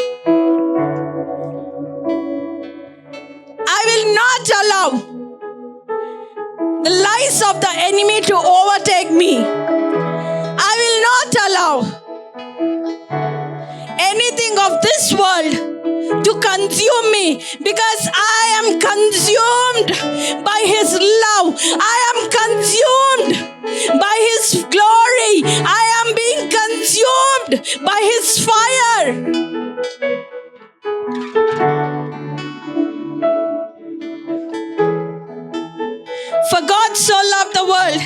I will not allow the lies of the enemy to overtake me. I will not allow anything of this world to consume me, because I am consumed by His love. I am consumed by His glory. I am being consumed by His fire. For God so loved the world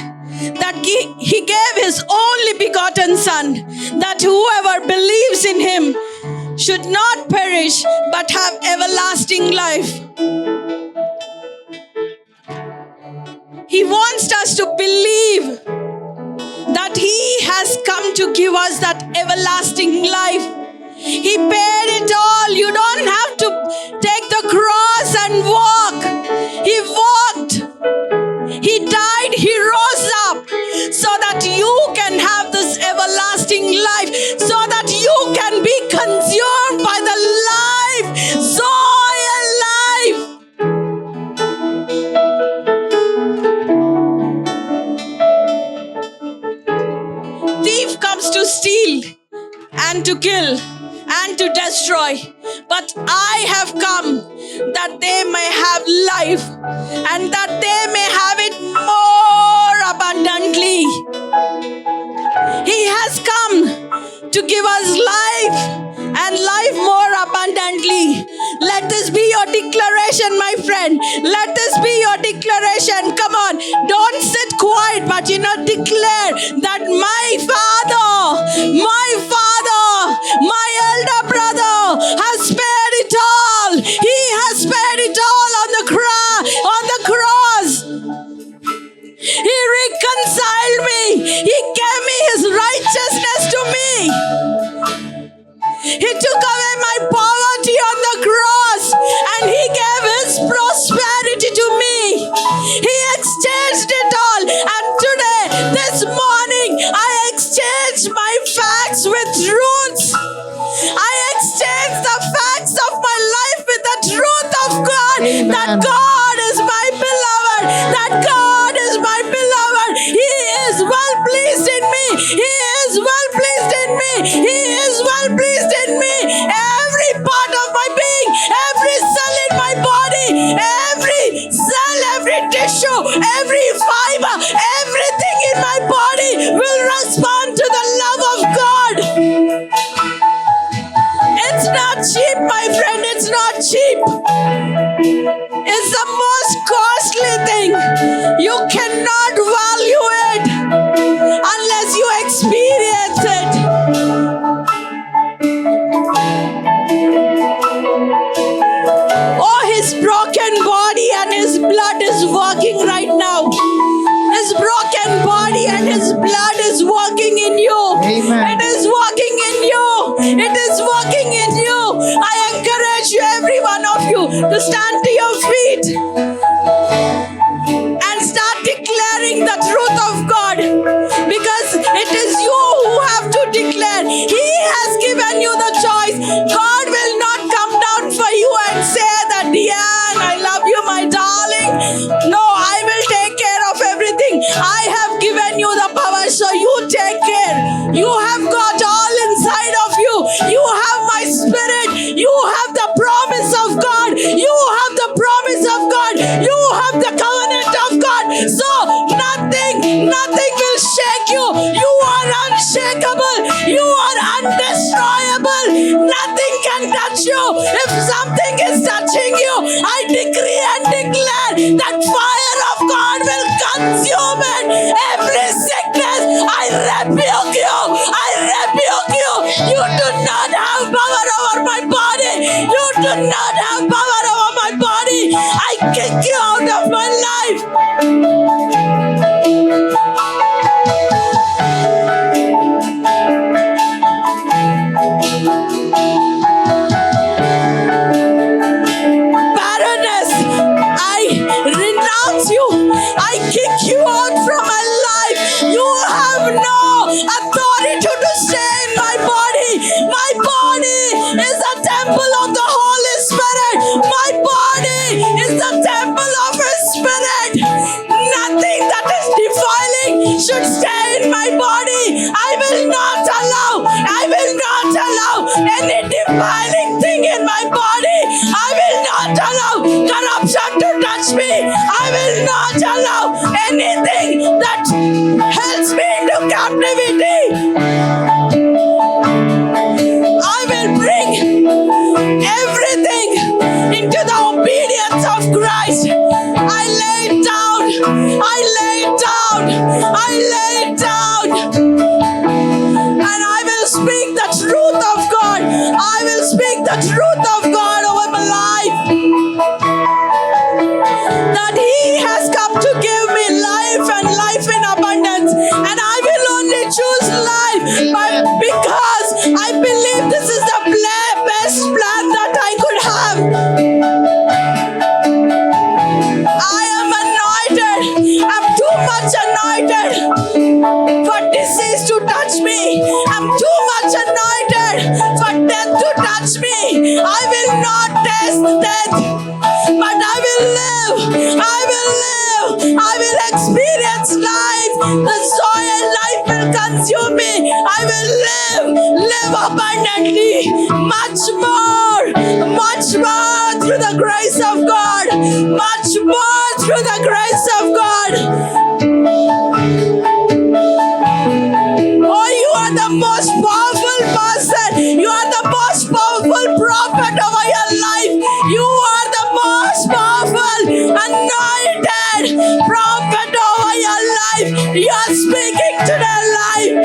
that He gave His only begotten Son, that whoever believes in Him should not perish but have everlasting life. He wants us to believe that He has come to give us that everlasting life. He paid it all. You don't have to take the cross and walk. He walked. He died. He rose up so that you can have this everlasting life, so that you can be consumed by the life, Zoe life. Thief comes to steal and to kill and to destroy, but I have come that they may have life and that they may have it more abundantly. He has come to give us life and life more abundantly. Let this be your declaration, my friend. Let this be your declaration. Come on, don't sit quiet, but declare that my father, my elder brother has paid it all. He has paid it all on the cross. He reconciled me. He gave me his righteousness to me. He took away my poverty on the cross and he gave his prosperity to me. He exchanged it all. And today, this morning, I exchanged my facts with truths. I exchanged the facts of my life with the truth of God. Amen. That God is my beloved. That God is my beloved. He is well pleased in me. He is well pleased in me. He is well pleased in me. Every part of my being, every cell in my body, every cell, every tissue, every fiber, everything in my body will respond to the love of God. It's not cheap, my friend. It's not cheap. It's the most costly thing. You cannot value it unless you experience it. Oh, his broken body and his blood is working right now. His broken body and his blood is working in you. Amen. It is working in you. It is working in you. I encourage you, every one of you, to stand to your feet and start declaring the truth of God, because it is you who have to declare. He has given you the choice. God will not come down for you and say that, Diane, I love you, my darling. No, I will take care of everything. I have given you the power, so you take care. You have got all inside of you. You have my spirit. You have the promise of God. You have the promise of God. You have the covenant of God. So nothing will shake you. You are unshakable. You are undestroyable. Nothing can touch you. If something is touching you, I decree and declare that fire of God will consume it. Every sickness, I rebuke you. I rebuke you. You do not have power over my body. You do not have power over my body. I kick you out of my life. Barrenness, I renounce you. I kick you out from my life. You have no authority to stay in my body. My body is a temple of the Holy Spirit. My body is the temple of His Spirit. Nothing that is defiling should stay in my body. I will not allow any defiling thing in my body. I will not allow corruption to touch me. I will not allow anything that holds me into captivity. I will bring everything into the obedience of Christ. I lay it down. I lay it down. I lay it down. And I will speak the truth of God. I will speak the truth of God over my life. That He has come to give me life and life in abundance. And I will only choose life because I believe this is the I will not taste death, but I will live. I will live. I will experience life. The joy and life will consume me. I will live abundantly, much more through the grace of God, much more through the grace of God. Oh, you are the most powerful person. You are the most powerful prophet over your life. You are the most powerful anointed prophet over your life. You are speaking to their life.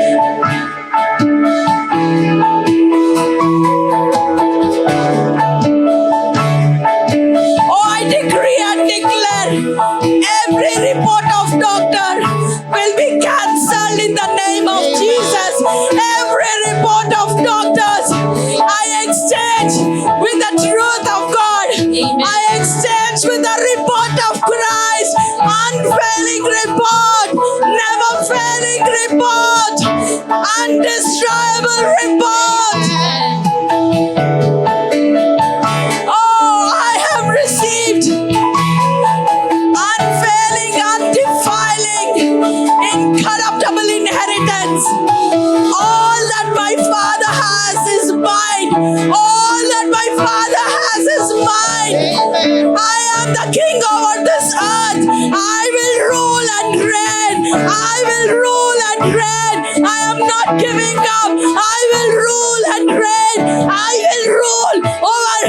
Oh, I decree and declare every report of doctor will be cancelled in the name of Jesus. Every report of doctors, I exchange with the truth of God. I exchange with the report of Christ. Unfailing report, never failing report, undestroyable report. Oh, I have received unfailing, undefiling, incorruptible inheritance. All that my Father has is mine. All that my Father has is mine. I am the king over this earth. I will rule and reign. I will rule and reign. I am not giving up. I will rule and reign. I will rule over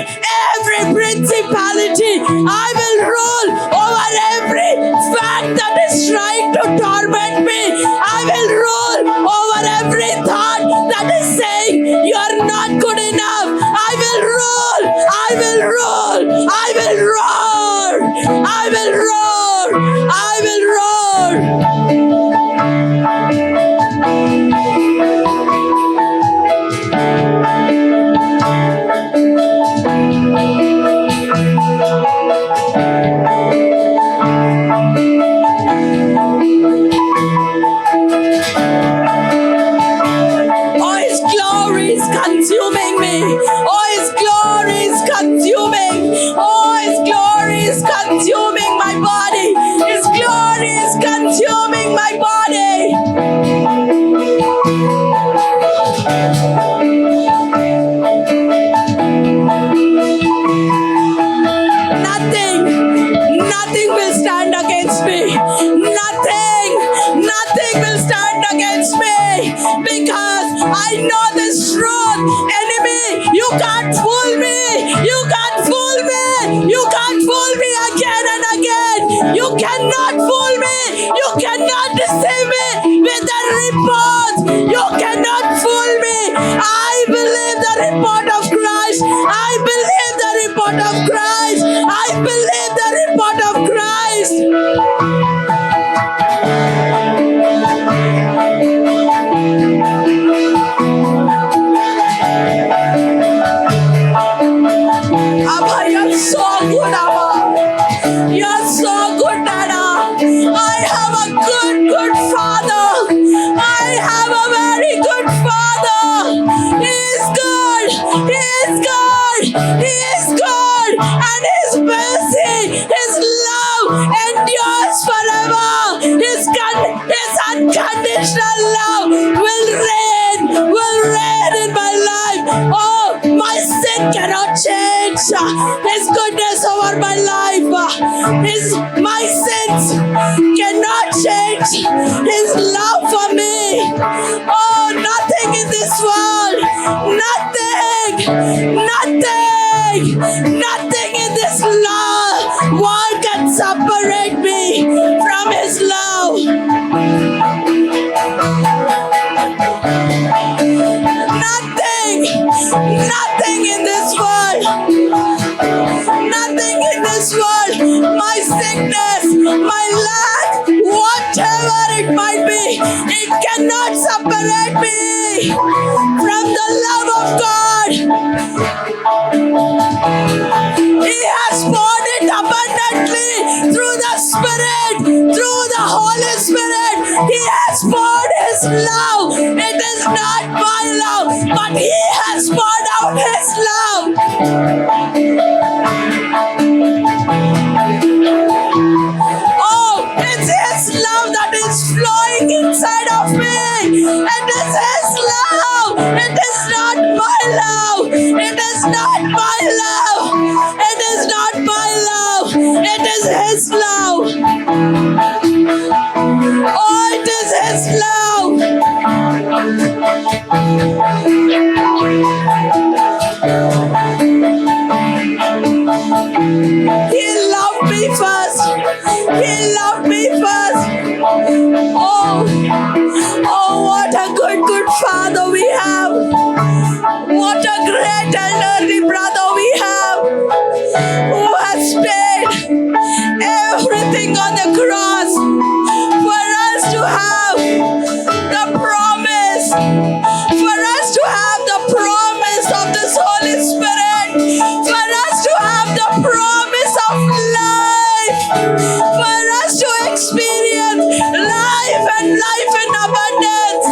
every principality. I will rule over every fact that is trying to torment me. I will rule over every thought that is saying you are not good enough. I will rule. I will rule. I will roar. I will roar. I will roar. Oh, His glory is consuming me. Oh, His glory is consuming. Oh, His glory is consuming my body. His glory is consuming my body. Nothing will stand against me. Nothing will stand against me because I know this truth. Enemy, you can't fool me. You can't fool me. You can't fool me again and again. You cannot fool me. You cannot deceive me with the report. You cannot fool me. I believe the report of Christ. I believe the report of Christ. I believe the report of Christ. Abba, you're so good, Abba. You're so good, Dada. I have a good Father. I have a very good Father. He is good. He is good. He is good. And His mercy, His love endures forever. His unconditional love will reign in my life. Oh, my sin cannot change His goodness over my life. My sins cannot change His love for me. Oh, nothing in this world, nothing in this world can separate me from His love. Nothing in this world, my sickness, my lack, whatever it might be, it cannot separate me from the love of God. He has poured it abundantly through the Spirit, through the Holy Spirit. He has poured His love. It is not my love, but He has poured out His love. and life in abundance.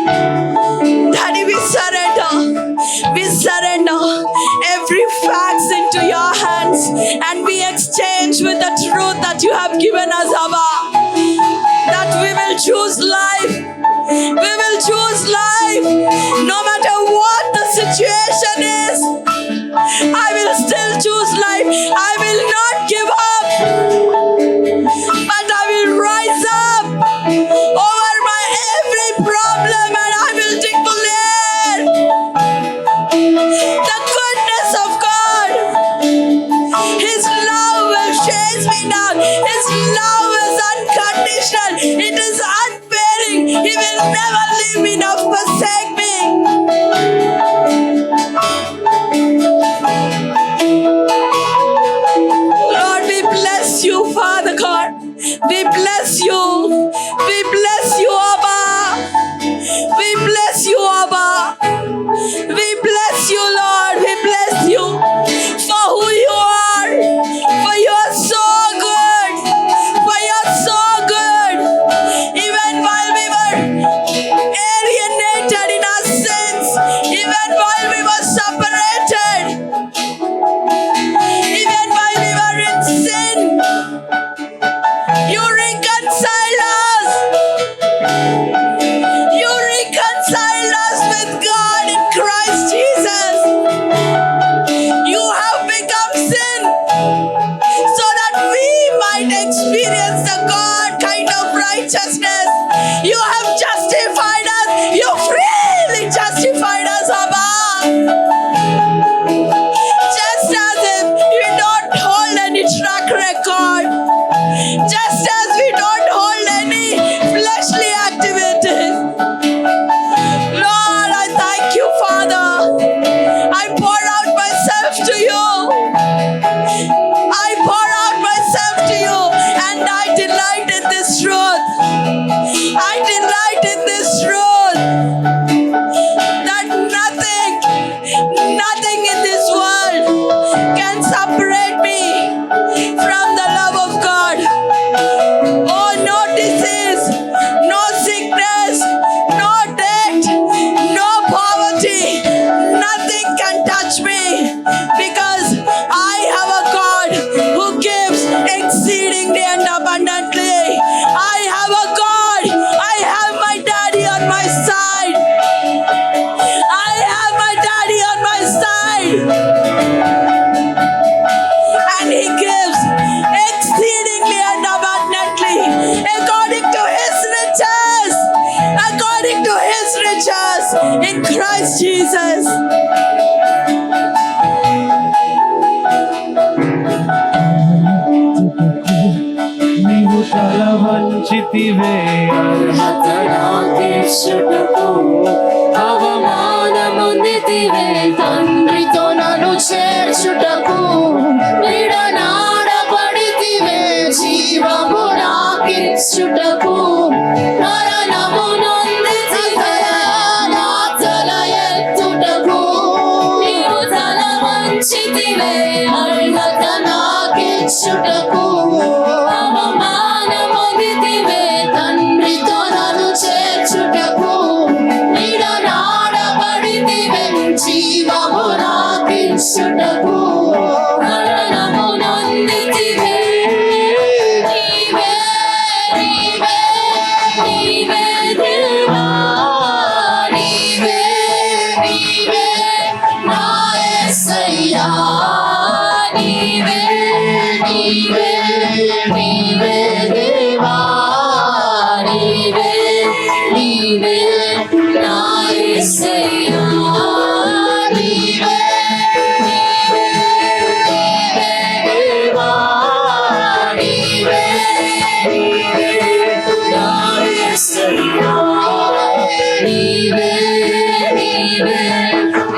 Daddy, we surrender. We surrender every facts into your hands and we exchange with the truth that you have given us, Abba. That we will choose life. We will choose life. No matter what the situation is, I will still choose life. I will not give up, but I will rise up over my every problem and I will declare the goodness of God. His love will chase me down. His love is unconditional. It is unfailing. He will never leave me nor forsake me. Lord, we bless you, Father God. We bless you. We bless you, Abba. We bless you, Abba. We bless you, Lord. We bless you for who you are. For you are so good. For you are so good. Even while we were alienated in our sins, even while we were separated, even while we were in sin, you reconciled us. You reconciled us with God in Christ Jesus. You have become sin so that we might experience the God kind of righteousness. You have justified us. You freely justified us, Abba. Just as if we don't hold any track record. Just as we don't hold any fleshly activities. Lord, I thank you, Father. I pour out myself to you. I pour out myself to you and I delight in this truth. I delight in this truth that nothing in this world can separate me from the love of God. Oh, no disease, no sickness, no death, no poverty, nothing can touch me because I have a God who gives exceedingly and abundantly. I have a God. I have my daddy on my side. I have my daddy on my side. And he gives exceedingly and abundantly according to his riches. According to his riches in Christ Jesus. నీవు తల వంచితివే అర్హత నాకిచ్చుటకు అవమానముందితివే తండ్రితో నన్ను చేర్చుటకు విడనాడబడితివే జీవము నాకిచ్చుటకు మరణము నొందితివే నా తల ఎత్తుటకు నీవు తల వంచితివే అర్హత నాకిచ్చుటకు అవమానముందితివే తండ్రితో నన్ను చేర్చుటకు విడనాడబడితివే జీవము నాకిచ్చుటకు మరణము నొందితివే నీవే నీవే నీవే దేవా నీవే నీవే నా యేసయ్యా నీవే నీవే నీవే దేవా నీవే నీవే నా యేసయ్యా నీవే నీవే నీవే దేవా నీవే నీవే నా యేసయ్యా నీవే నీవే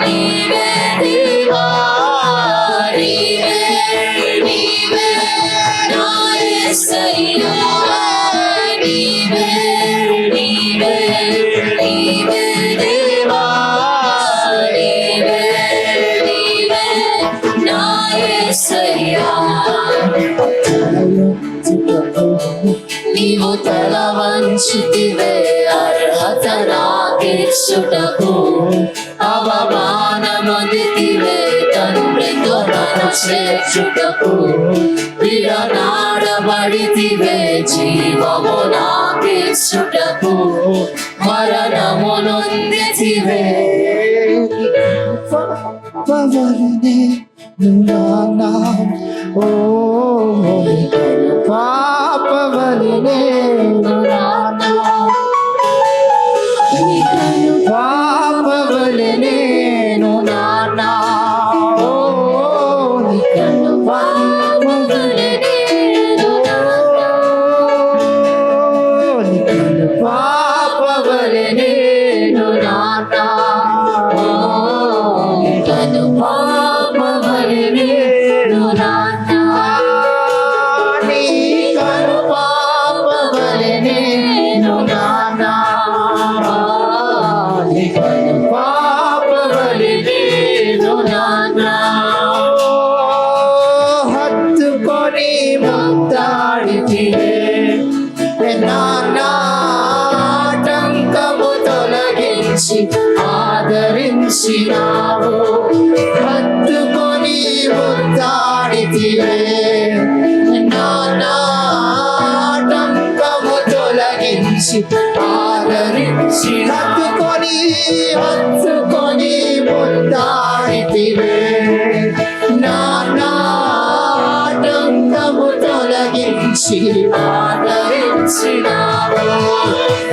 నీవే దేవా నీవే నీవే యేసయ్యా నీవు తల వంచితివే అర్హత నాకిచ్చుటకు అవమానమొందితివే తండ్రితో నన్ను చేర్చుటకు విడనాడబడితివే జీవము నాకిచ్చుటకు మరణము నొందితివే పాపవలనే నానా ఓ పాపవలనే నానా పాపవలనే నానా ఓ నికను పాపవలనే నికను పాపవలనే నానా కను పాపవలనే నానా నీ కను పాపవలనే నానా నీ కను పాపవలనే నానా హత్తుకొని ముద్దాడితివే నానా ఆటంకము తొలగించి ఆదరించినావు హత్తుకొని ముద్దాడితివే నానా ఆటంకము తొలగించి ఆదరించి హత్తుకొని ముద్దాడితివే నానా ఆటంకము తొలగించి ఆదరించినావు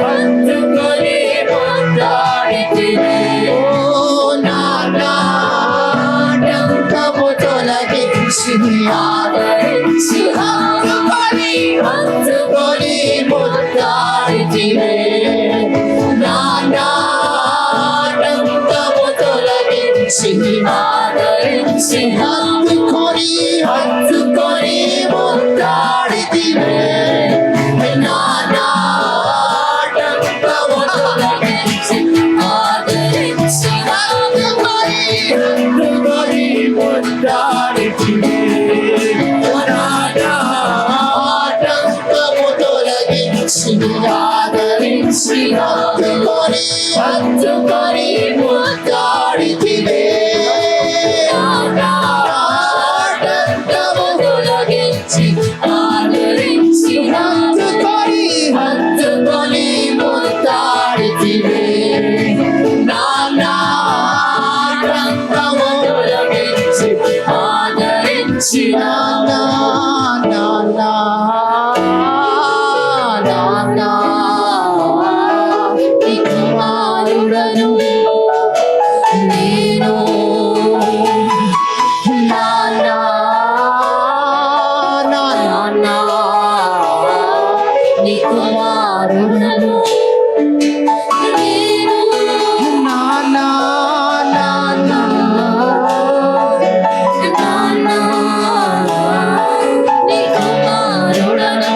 హత్తుకొని ముద్దాడితివే ఓ నానా ఆటంకము తొలగించి ఆదరించి హత్తుకొని ముద్దాడితివే నానా ఆటంకము తొలగించి ఆదరించి హత్తుకొని ముద్దాడితివే నానా ఆటంకము తొలగించి ఆదరించి హత్తుకొని ముద్దాడితివే నానా ఆటంకము తొలగించి ఆదరించి హత్తుకొని ముద్దాడితివే నానా ఆటంకము తొలగించి ఆదరించి హత్తుకొని ముద్దాడితివే నానా ఆటంకము తొలగించి ఆదరించి నానా నానా నానా నీ కుమారుడను నేను నానా నానా నీ కుమారుడను నేను నానా నానా నానా నీ కుమారుడను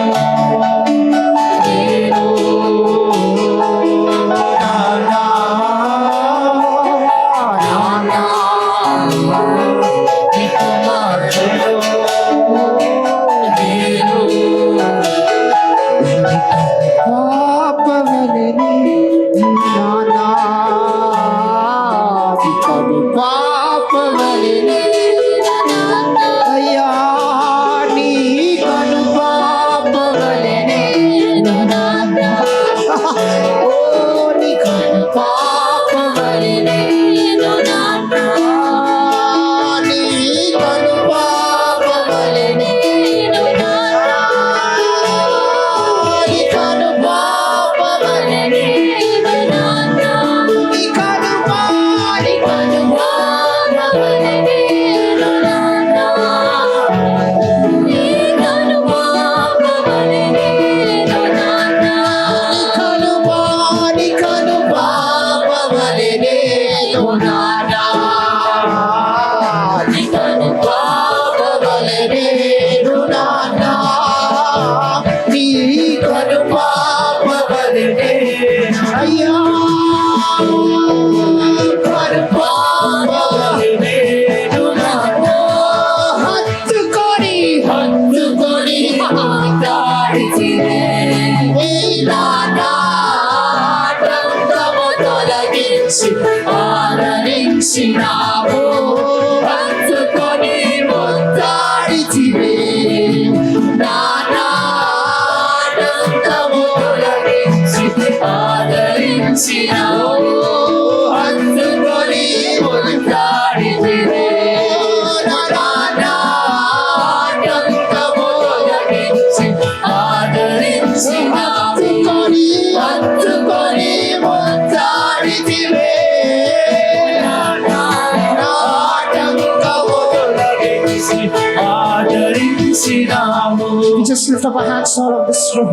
ఆదరించినావు We just lift up our hands all of this room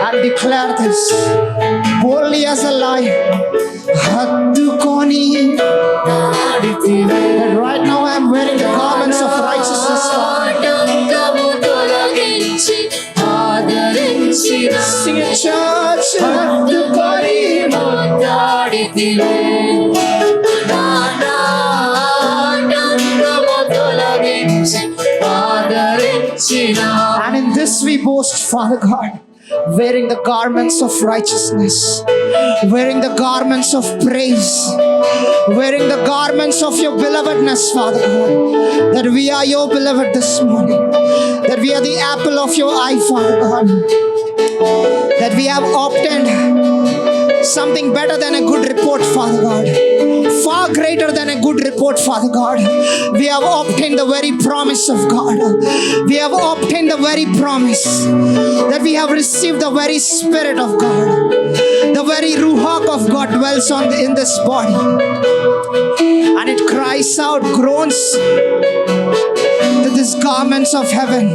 and declare this boldly as a lion. హత్తుకొని నాడితివే that right now I am wearing the garments of righteousness. ఆటంకము తొలగించి ఆదరించినావు Sing it, church. హత్తుకొని ముద్దాడితివే ఆటంకము తొలగించి ఆదరించినావు And in this we boast, Father God, wearing the garments of righteousness, wearing the garments of praise, wearing the garments of your belovedness, Father God, that we are your beloved this morning, that we are the apple of your eye, Father God, that we have obtained something better than a good report, Father God, far greater than a good report, Father God. We have obtained the very promise of God. We have obtained the very promise that we have received the very Spirit of God. The very Ruach of God dwells in this body. And it cries out, groans, that these garments of heaven,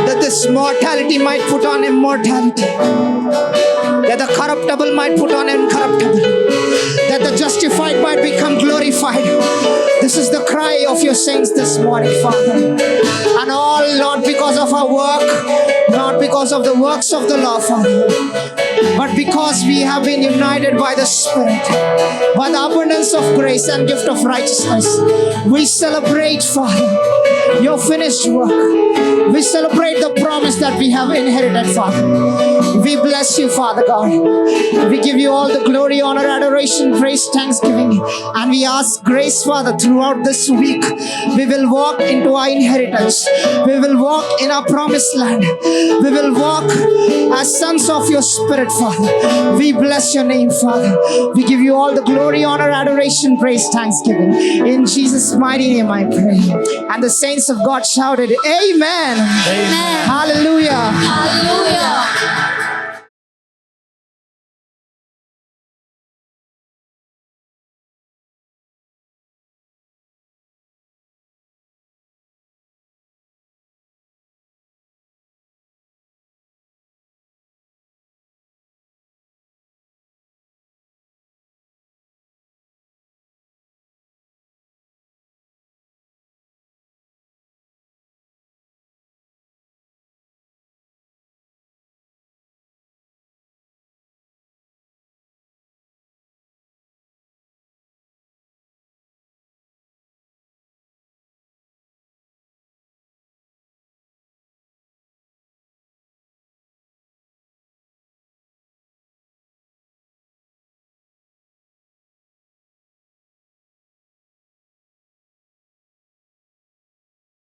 that this mortality might put on immortality, that the corruptible might put on incorruptible, that the justified might become glorified. This is the cry of your saints this morning, Father. And all not because of our work, not because of the works of the law, Father, but because we have been united by the Spirit, by the abundance of grace and gift of righteousness. We celebrate, Father, your finished work. We celebrate the promise that we have inherited, Father. We bless you, Father God. We give you all the glory, honor, adoration, praise, thanksgiving. And we ask grace, Father, throughout this week. We will walk into our inheritance. We will walk in our promised land. We will walk as sons of your Spirit, Father. We bless your name, Father. We give you all the glory, honor, adoration, praise, thanksgiving. In Jesus' mighty name I pray. And the saints of God shouted, Amen. Amen. Hallelujah. Hallelujah.